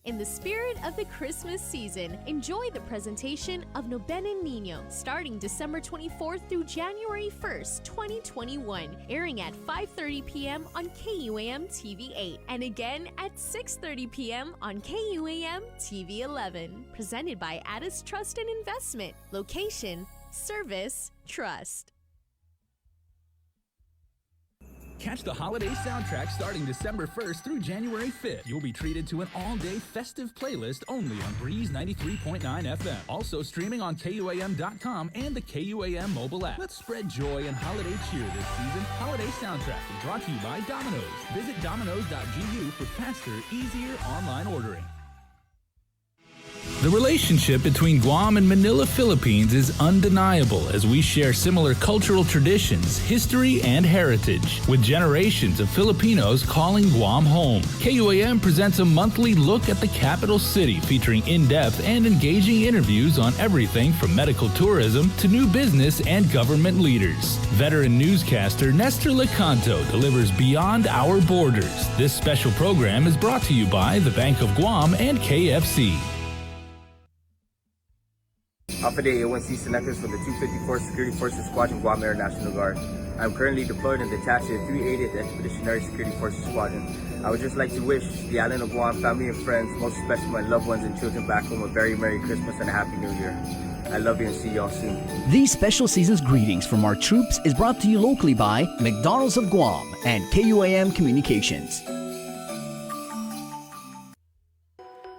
In the spirit of the Christmas season, enjoy the presentation of Noben Nino starting December 24th through January 1st, 2021, airing at 5:30 p.m. on KUAM TV 8 and again at 6:30 p.m. on KUAM TV 11. Presented by Addis Trust and Investment. Location, service, trust. Catch the holiday soundtrack starting December 1st through January 5th. You'll be treated to an all-day festive playlist only on Breeze 93.9 FM. Also streaming on KUAM.com and the KUAM mobile app. Let's spread joy and holiday cheer this season. Holiday soundtrack is brought to you by Domino's. Visit domino's.gu for faster, easier online ordering. The relationship between Guam and Manila, Philippines is undeniable as we share similar cultural traditions, history, and heritage, with generations of Filipinos calling Guam home. KUAM presents a monthly look at the capital city featuring in-depth and engaging interviews on everything from medical tourism to new business and government leaders. Veteran newscaster Nestor Lecanto delivers Beyond Our Borders. This special program is brought to you by the Bank of Guam and KFC. Alpha Day A1C selectors from the 254th Security Forces Squadron, Guam Air National Guard. I am currently deployed and detached to the 380th Expeditionary Security Forces Squadron. I would just like to wish the island of Guam, family and friends, most especially my loved ones and children back home, a very Merry Christmas and a Happy New Year. I love you and see y'all soon. These special season's greetings from our troops is brought to you locally by McDonald's of Guam and KUAM Communications.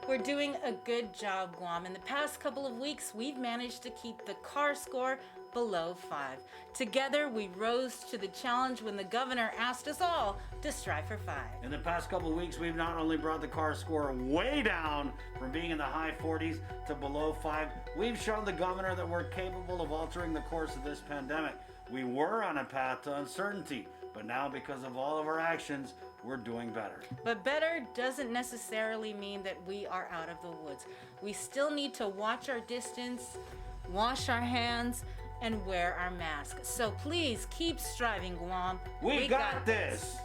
We're doing a good job, Guam. In the past couple of weeks, we've managed to keep the CAR score below 5. Together, we rose to the challenge when the governor asked us all to strive for 5. In the past couple of weeks, we've not only brought the CAR score way down from being in the high 40s to below 5, we've shown the governor that we're capable of altering the course of this pandemic. We were on a path to uncertainty, but now because of all of our actions, we're doing better. But better doesn't necessarily mean that we are out of the woods. We still need to watch our distance, wash our hands, and wear our masks. So please keep striving, Guam. We got this.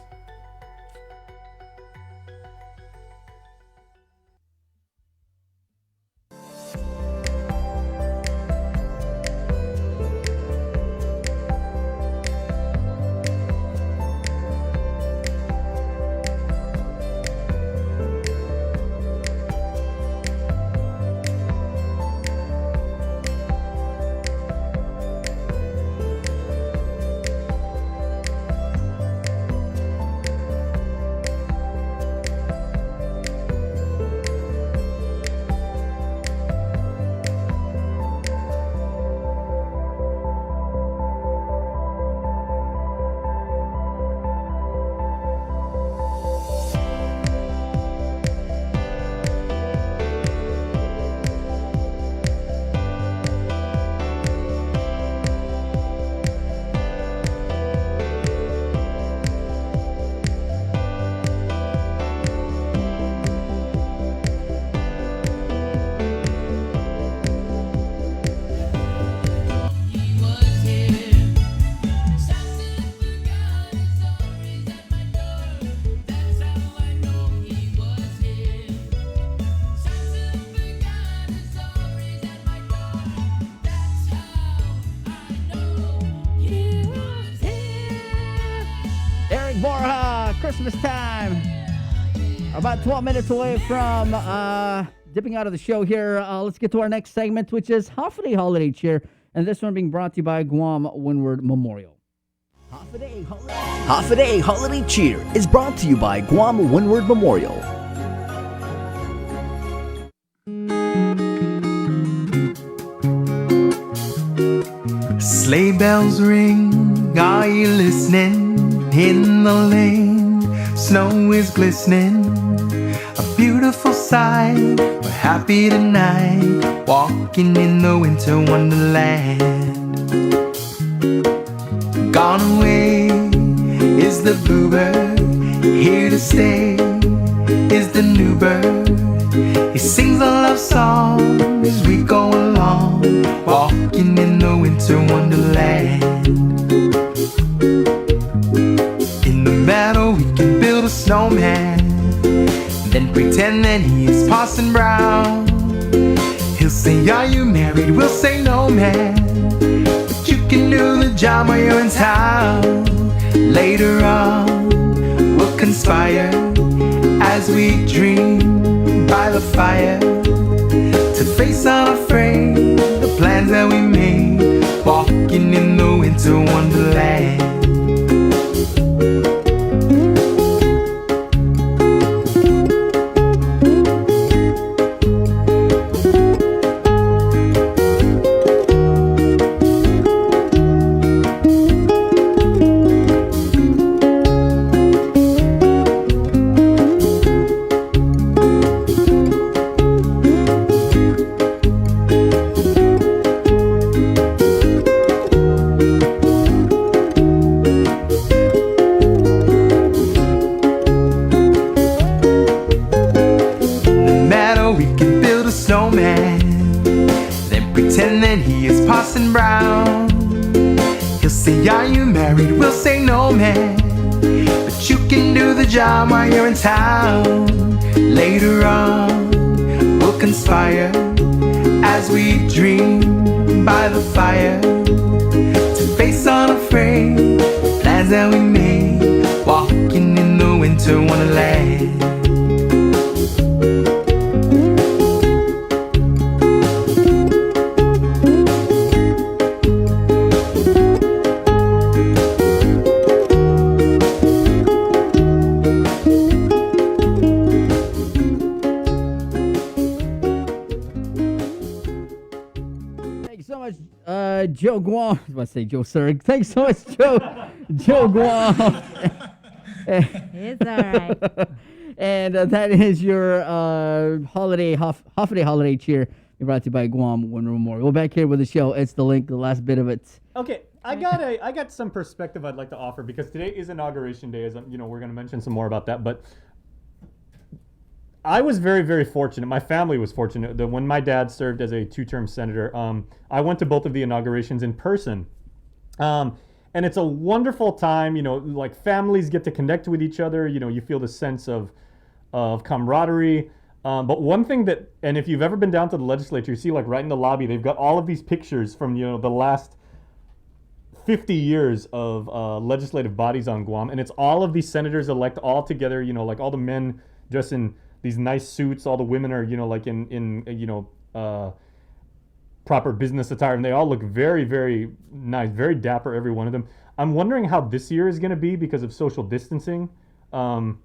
for Christmas time. About 12 minutes away from dipping out of the show here. Let's get to our next segment, which is Holiday Cheer. And this one being brought to you by Guam Windward Memorial. Half a Day Holiday Cheer is brought to you by Guam Windward Memorial. Sleigh bells ring, are you listening? In the lane, snow is glistening. A beautiful sight, we're happy tonight, walking in the winter wonderland. Gone away is the bluebird, here to stay is the new bird. He sings a love song as we go along, walking in the winter wonderland. In the meadow we can build a snowman, then pretend that he is Parson Brown. He'll say, are you married? We'll say, no man, but you can do the job while you're in town. Later on we'll conspire as we dream by the fire, to face unafraid the plans that we made, walking in the winter wonderland. Job while you're in town. Later on we'll conspire as we dream by the fire, to face unafraid the plans that we made, walking in the winter wonderland. Joe Guam. I was about to say Joe Surg. Thanks so much, Joe Guam. It's all right. And that is your half-a-day holiday cheer brought to you by Guam Windward Memorial. We're back here with the show. It's the link, the last bit of it. Okay, I got some perspective I'd like to offer, because today is inauguration day. As we're going to mention some more about that, but I was very, very fortunate. My family was fortunate that when my dad served as a two-term senator, I went to both of the inaugurations in person. And it's a wonderful time, like families get to connect with each other. You feel the sense of camaraderie. But one thing that, and if you've ever been down to the legislature, you see like right in the lobby, they've got all of these pictures from, the last 50 years of legislative bodies on Guam. And it's all of these senators elect all together, like all the men dressed in these nice suits, all the women are, like in proper business attire, and they all look very, very nice, very dapper, every one of them. I'm wondering how this year is going to be because of social distancing. The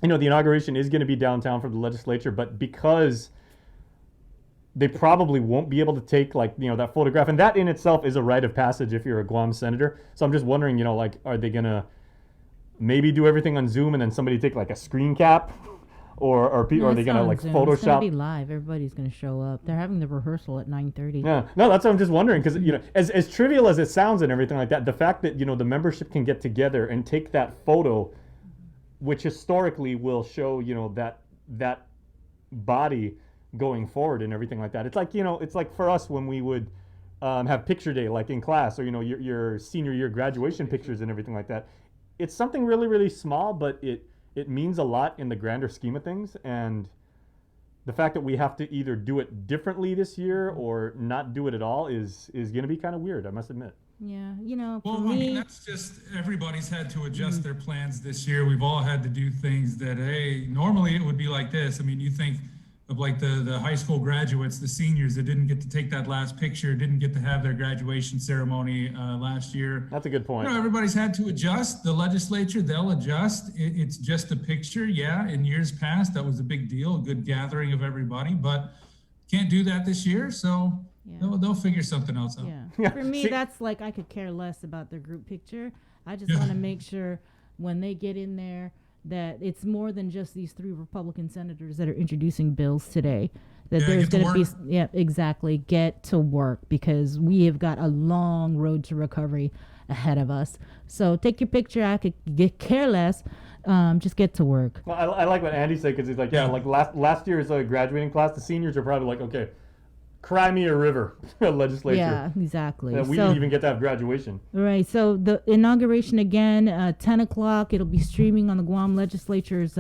inauguration is going to be downtown for the legislature, but because they probably won't be able to take that photograph, and that in itself is a rite of passage if you're a Guam senator. So I'm just wondering, are they going to maybe do everything on Zoom and then somebody take like a screen cap? Or are they gonna like Photoshop? It's gonna be live. Everybody's gonna show up. They're having the rehearsal at 9:30. Yeah, no, that's what I'm just wondering, because as trivial as it sounds and everything like that, the fact that the membership can get together and take that photo, which historically will show that body going forward and everything like that. It's like it's like for us when we would have picture day like in class, or your senior year graduation pictures and everything like that. It's something really, really small, but it means a lot in the grander scheme of things. And the fact that we have to either do it differently this year or not do it at all is going to be kind of weird, I must admit. Yeah, you know, for Well, me, I mean, that's just everybody's had to adjust their plans this year. We've all had to do things that, hey, normally it would be like this. I mean, you think of like the high school graduates, the seniors that didn't get to take that last picture, didn't get to have their graduation ceremony last year. That's a good point. You know, everybody's had to adjust. The legislature, they'll adjust. It's just a picture. Yeah, in years past, that was a big deal, a good gathering of everybody, but can't do that this year. So they'll figure something else out. Yeah. For me, that's like I could care less about their group picture. I just want to make sure when they get in there that it's more than just these 3 Republican senators that are introducing bills today. That there's going to be, exactly, get to work, because we have got a long road to recovery ahead of us. So take your picture. I could care less. Just get to work. Well, I like what Andy said, because he's like, like last year's graduating class, the seniors are probably like, okay, cry me a river, legislature. Yeah, exactly. We didn't even get to have graduation. Right. So the inauguration again, 10 o'clock. It'll be streaming on the Guam Legislature's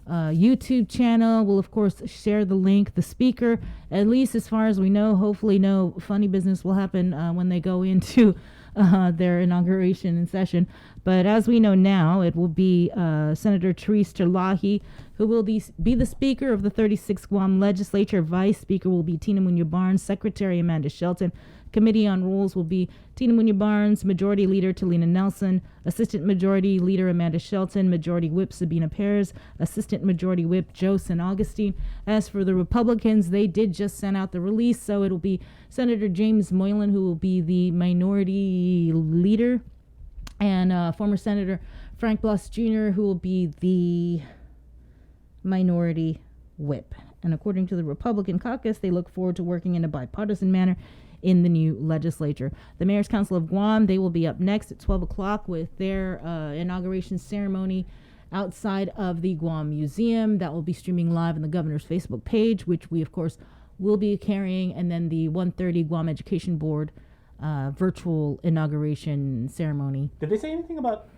YouTube channel. We'll, of course, share the link. The speaker, at least as far as we know, hopefully no funny business will happen when they go into their inauguration in session. But as we know now, it will be Senator Therese Terlahi, who will be the Speaker of the 36th Guam Legislature. Vice Speaker will be Tina Munoz Barnes. Secretary Amanda Shelton. Committee on Rules will be Tina Munoz Barnes. Majority Leader Talina Nelson. Assistant Majority Leader Amanda Shelton. Majority Whip Sabina Perez. Assistant Majority Whip Joe San Augustine. As for the Republicans, they did just send out the release, so it'll be Senator James Moylan, who will be the Minority Leader, and former Senator Frank Bloss Jr., who will be the Minority Whip. And according to the Republican caucus, they look forward to working in a bipartisan manner in the new legislature. The Mayor's Council of Guam, they will be up next at 12 o'clock with their inauguration ceremony outside of the Guam Museum. That will be streaming live on the governor's Facebook page, which we, of course, will be carrying. And then the 1:30 Guam Education Board virtual inauguration ceremony. Did they say anything about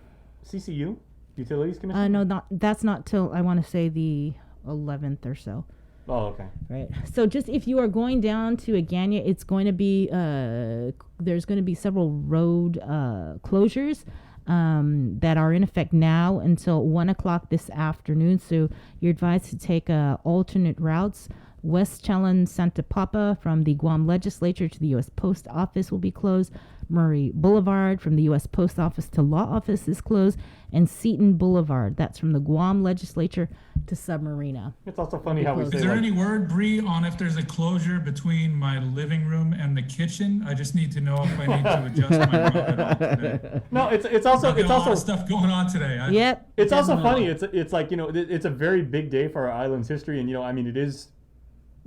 CCU, Utilities Commission? No, that's not till, I want to say, the 11th or so. Oh, okay. Right. So just if you are going down to Agana, it's going to be, there's going to be several road closures that are in effect now until 1 o'clock this afternoon. So you're advised to take alternate routes. West Chelan Santa Papa from the Guam Legislature to the U.S. Post Office will be closed. Murray Boulevard from the U.S. Post Office to Law Office is closed. And Seton Boulevard, that's from the Guam Legislature to Submarina. It's also funny how we say, is there any word, Bree, on if there's a closure between my living room and the kitchen? I just need to know if I need to adjust my route at all today. No, it's also a lot of stuff going on today. Yep. It's also funny. It's like, it's a very big day for our island's history, and I mean, it is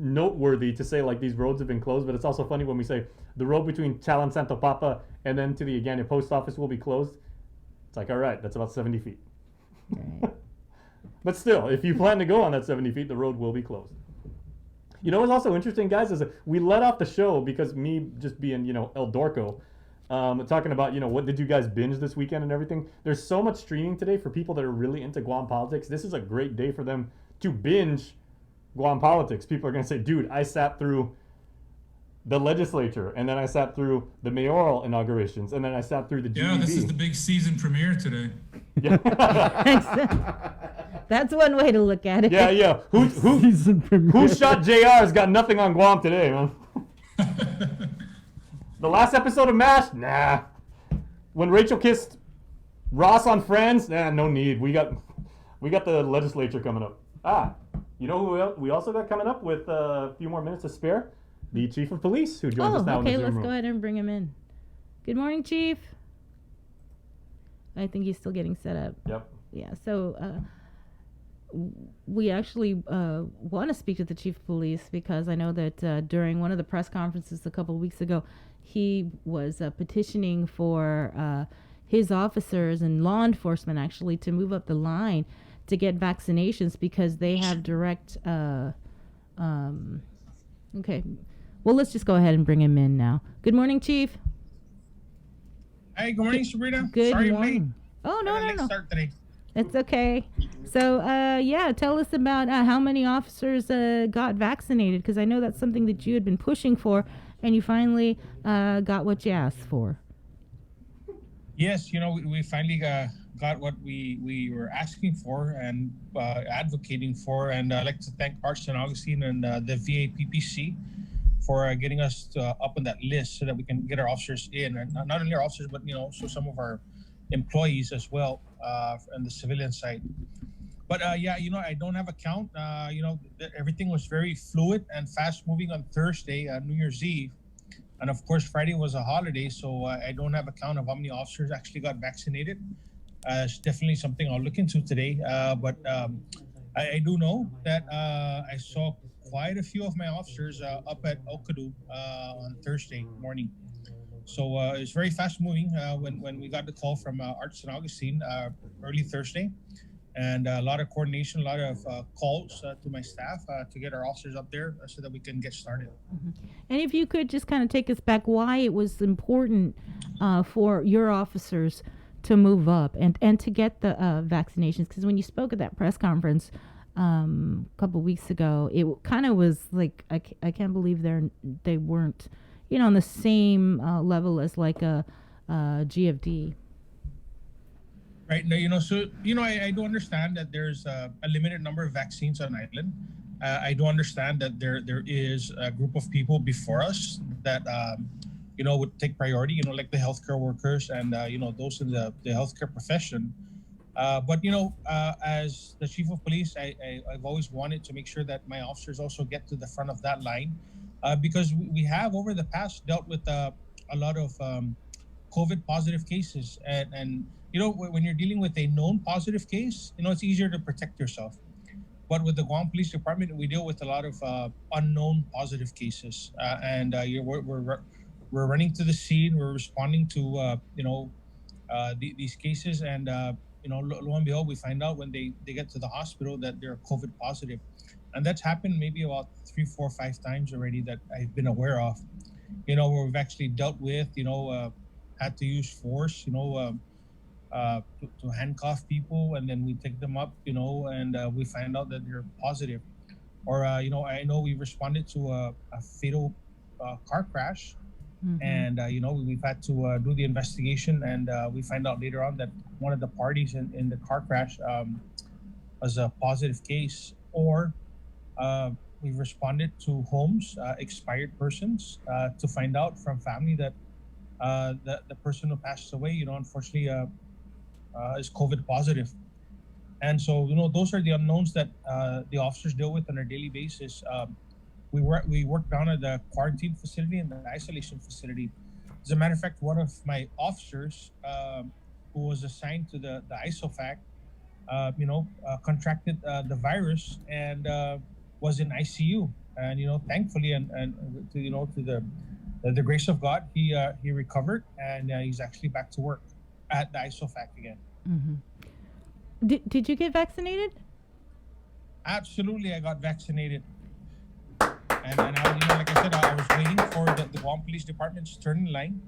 noteworthy to say like these roads have been closed, but it's also funny when we say the road between Chalan Santo Papa and then to the Agana Post Office will be closed. It's like, all right, that's about 70 feet. Right. But still, if you plan to go on that 70 feet, the road will be closed. What's also interesting, guys, is that we let off the show because me just being, El Dorco, talking about, what did you guys binge this weekend and everything. There's so much streaming today for people that are really into Guam politics. This is a great day for them to binge Guam politics. People are going to say, dude, I sat through the legislature, and then I sat through the mayoral inaugurations, and then I sat through the GEB. Yeah, this is the big season premiere today. Yeah. That's one way to look at it. Yeah. Who shot JR has got nothing on Guam today, man. The last episode of MASH? Nah. When Rachel kissed Ross on Friends? Nah, no need. We got the legislature coming up. You know who we also got coming up with a few more minutes to spare? The Chief of Police, who joins us now in the Zoom let's room. go ahead and bring him in. Good morning, Chief. I think he's still getting set up. Yep. Yeah, so we actually want to speak to the Chief of Police because I know that during one of the press conferences a couple of weeks ago, he was petitioning for his officers and law enforcement actually to move up the line to get vaccinations because they have direct okay. Well, let's just go ahead and bring him in now. Good morning, Chief. Hey, good morning, Sabrina. Good Sorry morning. I'm late. Oh, no. Start today. It's okay. So, yeah, tell us about how many officers got vaccinated, because I know that's something that you had been pushing for, and you finally got what you asked for. Yes, we finally got what we were asking for and advocating for, and I'd like to thank Arch St. Augustine and the VAPPC for getting us up on that list so that we can get our officers in, and not only our officers, but so some of our employees as well on the civilian side. But yeah, I don't have a count. Everything was very fluid and fast moving on Thursday, New Year's Eve. And of course, Friday was a holiday, so I don't have a count of how many officers actually got vaccinated. It's definitely something I'll look into today. But I do know that I saw quite a few of my officers up at Okadu on Thursday morning. So it's very fast moving when we got the call from Arch St. Augustine early Thursday. And a lot of coordination, a lot of calls to my staff to get our officers up there so that we can get started. And if you could just kind of take us back, why it was important for your officers to move up and to get the vaccinations, because when you spoke at that press conference a couple weeks ago, it kind of was like, I can't believe they weren't, on the same level as like a GFD. Right now, so I do understand that there's a limited number of vaccines on island. I do understand that there is a group of people before us that would take priority. Like the healthcare workers and those in the healthcare profession. But as the chief of police, I've always wanted to make sure that my officers also get to the front of that line, because we have over the past dealt with a lot of COVID positive cases, and when you're dealing with a known positive case, it's easier to protect yourself. But with the Guam Police Department, we deal with a lot of unknown positive cases, and we're running to the scene. We're responding to these cases, and lo and behold, we find out when they get to the hospital that they're COVID positive, and that's happened maybe about 3, 4, 5 times already that I've been aware of. Where we've actually dealt with, had to use force, to handcuff people, and then we take them up, and we find out that they're positive. Or, I know we responded to a fatal car crash, and, we've had to do the investigation, and we find out later on that one of the parties in the car crash was a positive case. Or we've responded to homes, expired persons, to find out from family that the person who passed away, unfortunately, is COVID positive. And so, those are the unknowns that the officers deal with on a daily basis. We work down at the quarantine facility and the isolation facility. As a matter of fact, one of my officers who was assigned to the ISOFAC, contracted the virus and was in ICU. And thankfully, and to the grace of God, he recovered, and he's actually back to work at the ISOFAC again. Did you get vaccinated? Absolutely, I got vaccinated. And I, like I said, I was waiting for the Guam Police Department's turn in line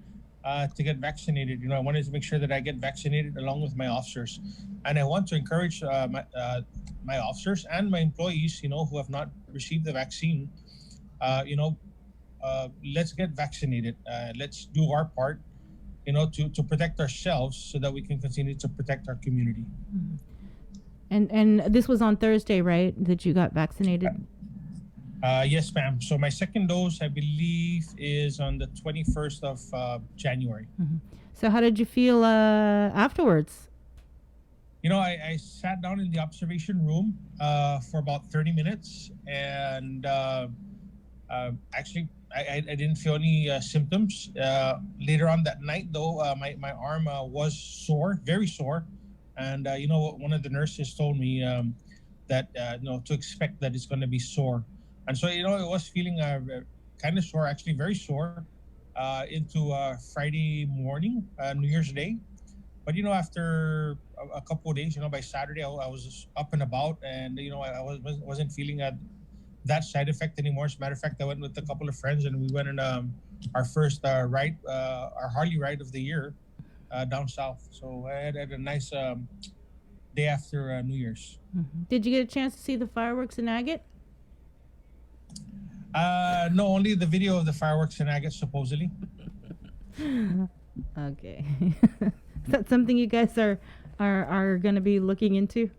to get vaccinated. I wanted to make sure that I get vaccinated along with my officers. And I want to encourage my officers and my employees, who have not received the vaccine, let's get vaccinated. Let's do our part, to protect ourselves so that we can continue to protect our community. And this was on Thursday, right, that you got vaccinated? Yes, ma'am. So my second dose, I believe, is on the 21st of January. So how did you feel afterwards? I sat down in the observation room for about 30 minutes, and actually, I didn't feel any symptoms. Later on that night, though, my arm was sore, very sore. And one of the nurses told me that to expect that it's going to be sore. And so it was feeling kind of sore, actually very sore, into Friday morning, New Year's Day. But after a couple of days, by Saturday I was just up and about, and I wasn't feeling that side effect anymore. As a matter of fact, I went with a couple of friends, and we went on our first ride, our Harley ride of the year, down south. So I had a nice day after New Year's. Did you get a chance to see the fireworks in Agate? No, only the video of the fireworks in Agate, supposedly. Okay. Is that something you guys are going to be looking into?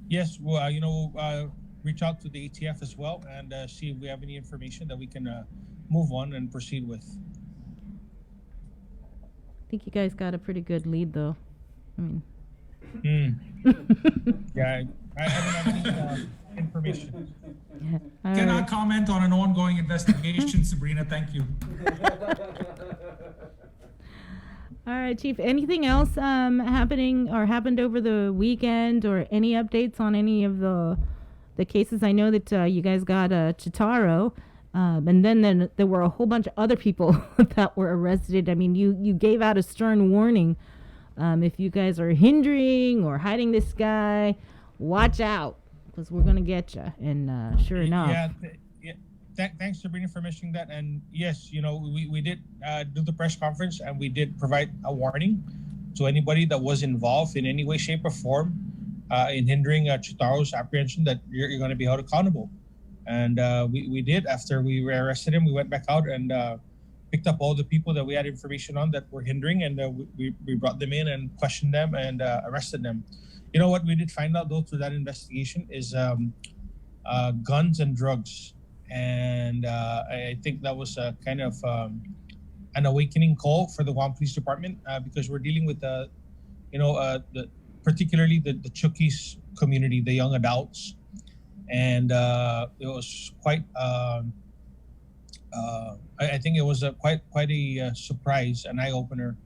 Yes, well, reach out to the ATF as well and see if we have any information that we can move on and proceed with. I think you guys got a pretty good lead, though. I mean, yeah, I don't have any information. Cannot comment on an ongoing investigation, Sabrina. Thank you. All right, Chief. Anything else happening or happened over the weekend, or any updates on any of the cases? I know that you guys got Chitaro, and then there were a whole bunch of other people that were arrested. I mean, you gave out a stern warning. If you guys are hindering or hiding this guy, watch out, because we're gonna get you. And sure enough. Thanks, Sabrina, for mentioning that. And yes, we did do the press conference, and we did provide a warning to anybody that was involved in any way, shape, or form in hindering Chitaro's apprehension, that you're going to be held accountable. And we did. After we arrested him, we went back out and picked up all the people that we had information on that were hindering, and we brought them in and questioned them and arrested them. You know what we did find out, though, through that investigation is guns and drugs. And I think that was a kind of an awakening call for the Guam Police Department, because we're dealing with particularly the Chukis community, the young adults, and it was quite. I think it was quite a surprise, an eye opener,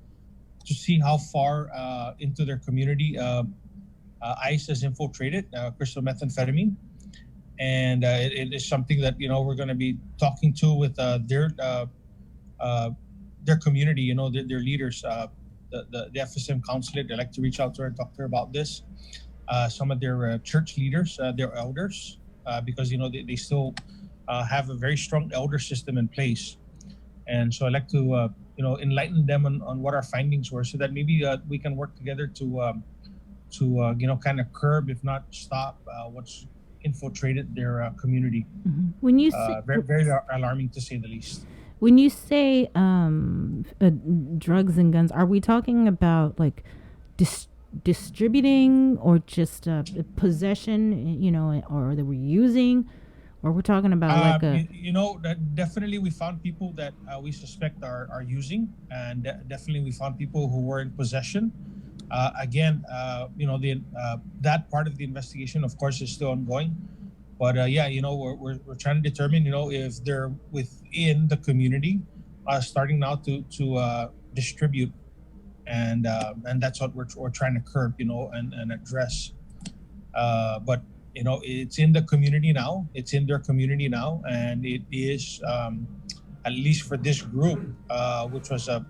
to see how far into their community ICE has infiltrated crystal methamphetamine. And it is something that we're going to be talking to with their community, their leaders, the FSM consulate. They like to reach out to her and talk to her about this. Some of their church leaders, their elders, because they still have a very strong elder system in place. And so I like to enlighten them on what our findings were, so that maybe we can work together to kind of curb, if not stop, what's infiltrated their community. When you very, very alarming, to say the least. When you say drugs and guns, are we talking about like distributing, or just possession, or they were using, or we're talking about definitely we found people that we suspect are using, and definitely we found people who were in possession. That part of the investigation, of course, is still ongoing. But we're trying to determine, if they're within the community, starting now to distribute, and that's what we're trying to curb, and address. But it's in the community now. It's in their community now, and it is at least for this group, which was a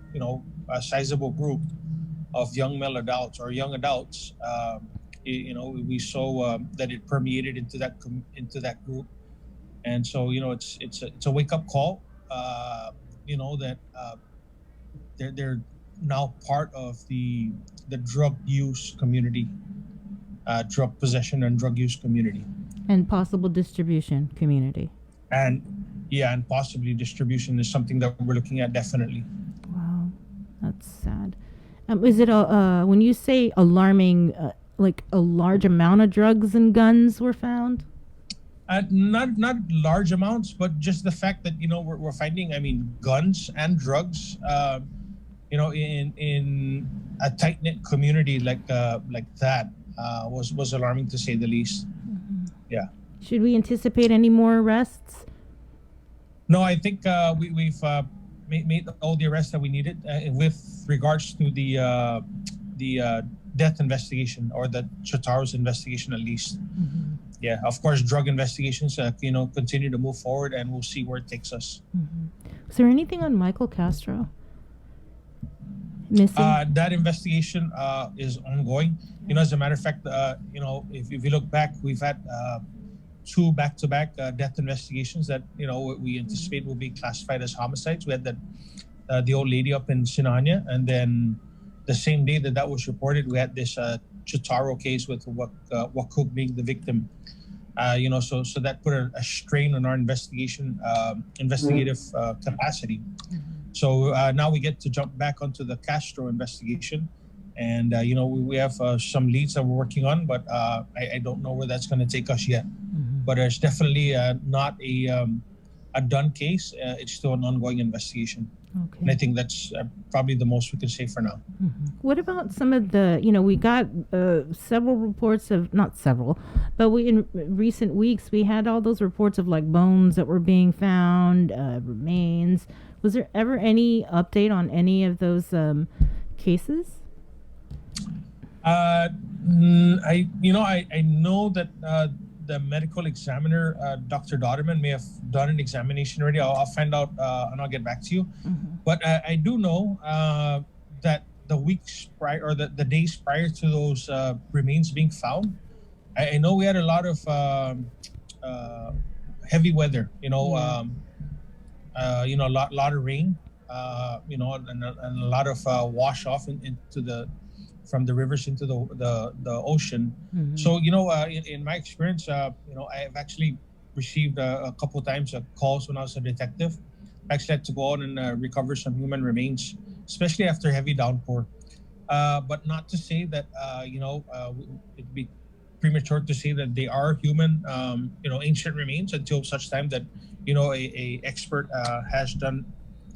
sizable group of young male adults or young adults, we saw that it permeated into that group, and so it's a wake up call, that they're now part of the drug use community, drug possession and drug use community, and possible distribution community, and possibly distribution is something that we're looking at, definitely. Wow, that's sad. Is it when you say alarming, like a large amount of drugs and guns were found? Not large amounts, but just the fact that we're finding, guns and drugs, in a tight knit community like that was alarming, to say the least. Yeah. Should we anticipate any more arrests? No, I think we've made all the arrests that we needed with regards to the death investigation, or the Chitaro's investigation, at least. Yeah, of course, drug investigations continue to move forward, and we'll see where it takes us. Is there anything on Michael Castro missing? That investigation is ongoing. As a matter of fact, if you look back, we've had 2 back-to-back death investigations that we anticipate will be classified as homicides. We had the old lady up in Sinanya, and then the same day that that was reported, we had this Chutaro case with Wakuk being the victim. So that put a strain on our investigative capacity. So now we get to jump back onto the Castro investigation, and we have some leads that we're working on, but I don't know where that's going to take us yet. But it's definitely not a done case. It's still an ongoing investigation. Okay. And I think that's probably the most we can say for now. What about some of the, we got several reports of, not several, but in recent weeks, we had all those reports of like bones that were being found, remains. Was there ever any update on any of those cases? I know that the medical examiner, Dr. Dodderman, may have done an examination already. I'll find out and I'll get back to you. But I do know that the weeks prior, or the days prior to those remains being found, I know we had a lot of heavy weather. A lot of rain. And a lot of wash off from the rivers into the ocean. So in my experience, I've actually received a couple of times calls when I was a detective. I actually had to go out and recover some human remains, especially after heavy downpour. But not to say that it'd be premature to say that they are human, ancient remains until such time that a expert has done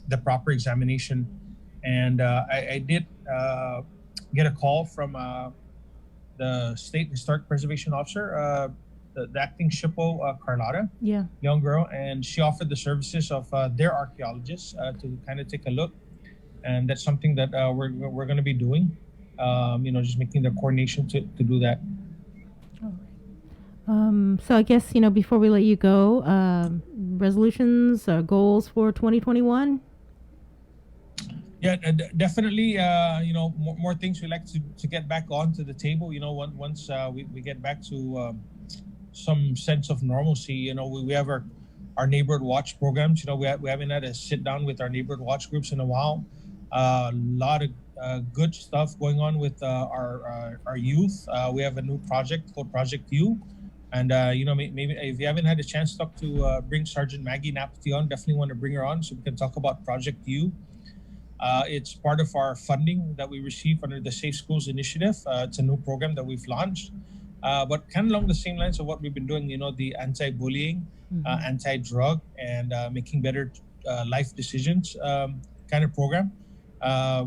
the proper examination. And I did get a call from the State Historic Preservation Officer, the acting SHPO, Carlotta, young girl, and she offered the services of their archaeologists to kind of take a look. And that's something that we're going to be doing, just making the coordination to do that. So I guess, before we let you go, resolutions or goals for 2021? Yeah, definitely. More things we like to get back onto the table. Once we get back to some sense of normalcy. We have our neighborhood watch programs. We haven't had a sit down with our neighborhood watch groups in a while. A lot of good stuff going on with our youth. We have a new project called Project U. And maybe if you haven't had a chance to talk to bring Sergeant Maggie Napati on, definitely want to bring her on so we can talk about Project U. It's part of our funding that we receive under the Safe Schools Initiative. It's a new program that we've launched, but kind of along the same lines of what we've been doing, the anti-bullying, anti-drug, and making better life decisions kind of program.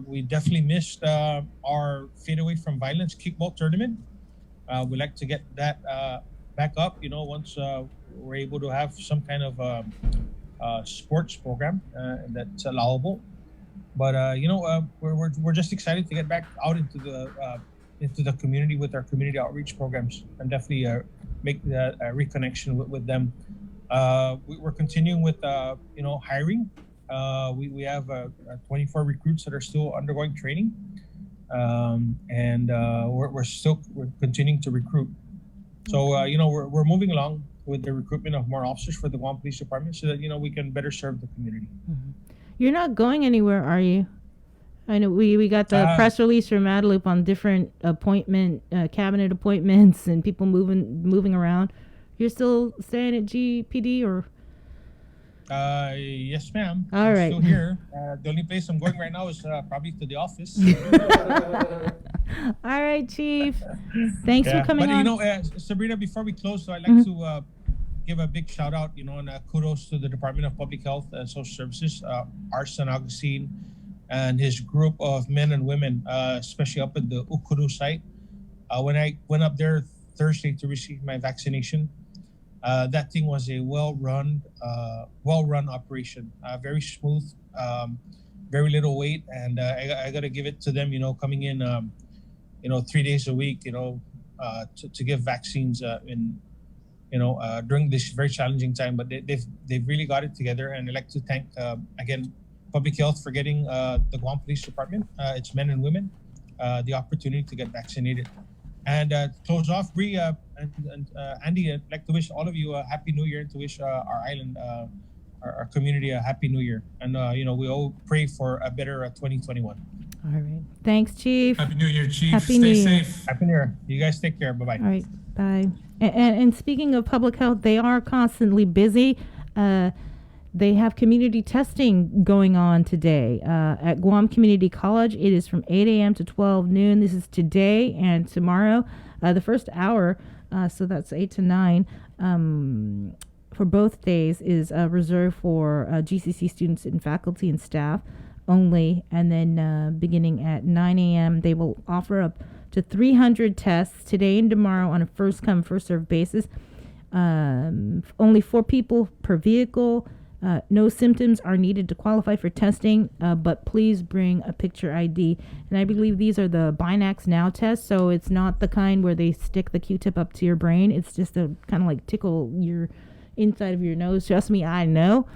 We definitely missed our Fade Away from Violence kickball tournament. We'd like to get that back up, once we're able to have some kind of sports program that's allowable. But we're just excited to get back out into the community with our community outreach programs, and definitely make that reconnection with them. We're continuing with hiring. We have 24 recruits that are still undergoing training, and we're continuing to recruit. So we're moving along with the recruitment of more officers for the Guam Police Department, so that we can better serve the community. You're not going anywhere, are you? I know we got the press release from Madaloop on different cabinet appointments and people moving around. You're still staying at GPD, or? Yes, ma'am. All right. Still here. The only place I'm going right now is probably to the office. All right, Chief. Thanks for coming on. Sabrina, before we close, so I'd like to give a big shout out, and kudos to the Department of Public Health and Social Services, San Augustine, and his group of men and women, especially up at the Ukuru site. When I went up there Thursday to receive my vaccination, that thing was a well-run operation, very smooth, very little wait, and I got to give it to them. Coming in, 3 days a week, to give vaccines during this very challenging time. But they've really got it together, and I'd like to thank again Public Health for getting the Guam Police Department, its men and women, the opportunity to get vaccinated. And to close off, Bree and Andy, I'd like to wish all of you a happy New Year, and to wish our island, our community, a happy New Year. And we all pray for a better 2021. All right. Thanks, Chief. Happy New Year, Chief. Happy Stay New Year. safe. Happy New Year. You guys take care. Bye bye. All right. Bye. And speaking of public health, they are constantly busy. They have community testing going on today at Guam Community College. It is from 8 a.m. to 12 noon. This is today and tomorrow. The first hour, so that's 8 to 9, for both days is reserved for GCC students and faculty and staff only. And then beginning at 9 a.m., they will offer up to 300 tests today and tomorrow on a first-come, first-served basis. Only 4 people per vehicle. No symptoms are needed to qualify for testing, but please bring a picture ID. And I believe these are the Binax Now tests, so it's not the kind where they stick the Q-tip up to your brain. It's just a kind of like tickle your inside of your nose. Trust me, I know.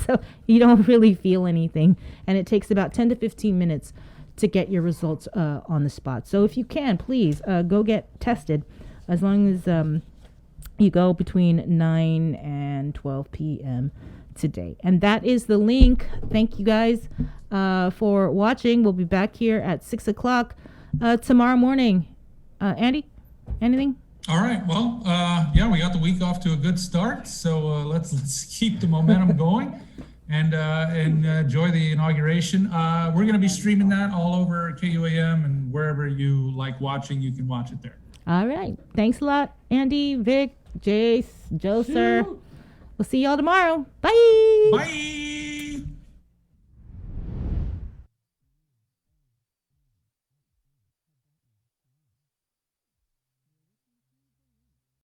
So you don't really feel anything. And it takes about 10 to 15 minutes to get your results on the spot. So if you can, please go get tested as long as you go between 9 and 12 p.m. today. And that is the link. Thank you guys for watching. We'll be back here at 6 o'clock tomorrow morning. Andy, anything? All right. Well, yeah, we got the week off to a good start. So let's keep the momentum going and enjoy the inauguration. We're going to be streaming that all over KUAM, and wherever you like watching, you can watch it there. All right. Thanks a lot, Andy, Vic, Jace, Joe, sir. We'll see y'all tomorrow. Bye. Bye.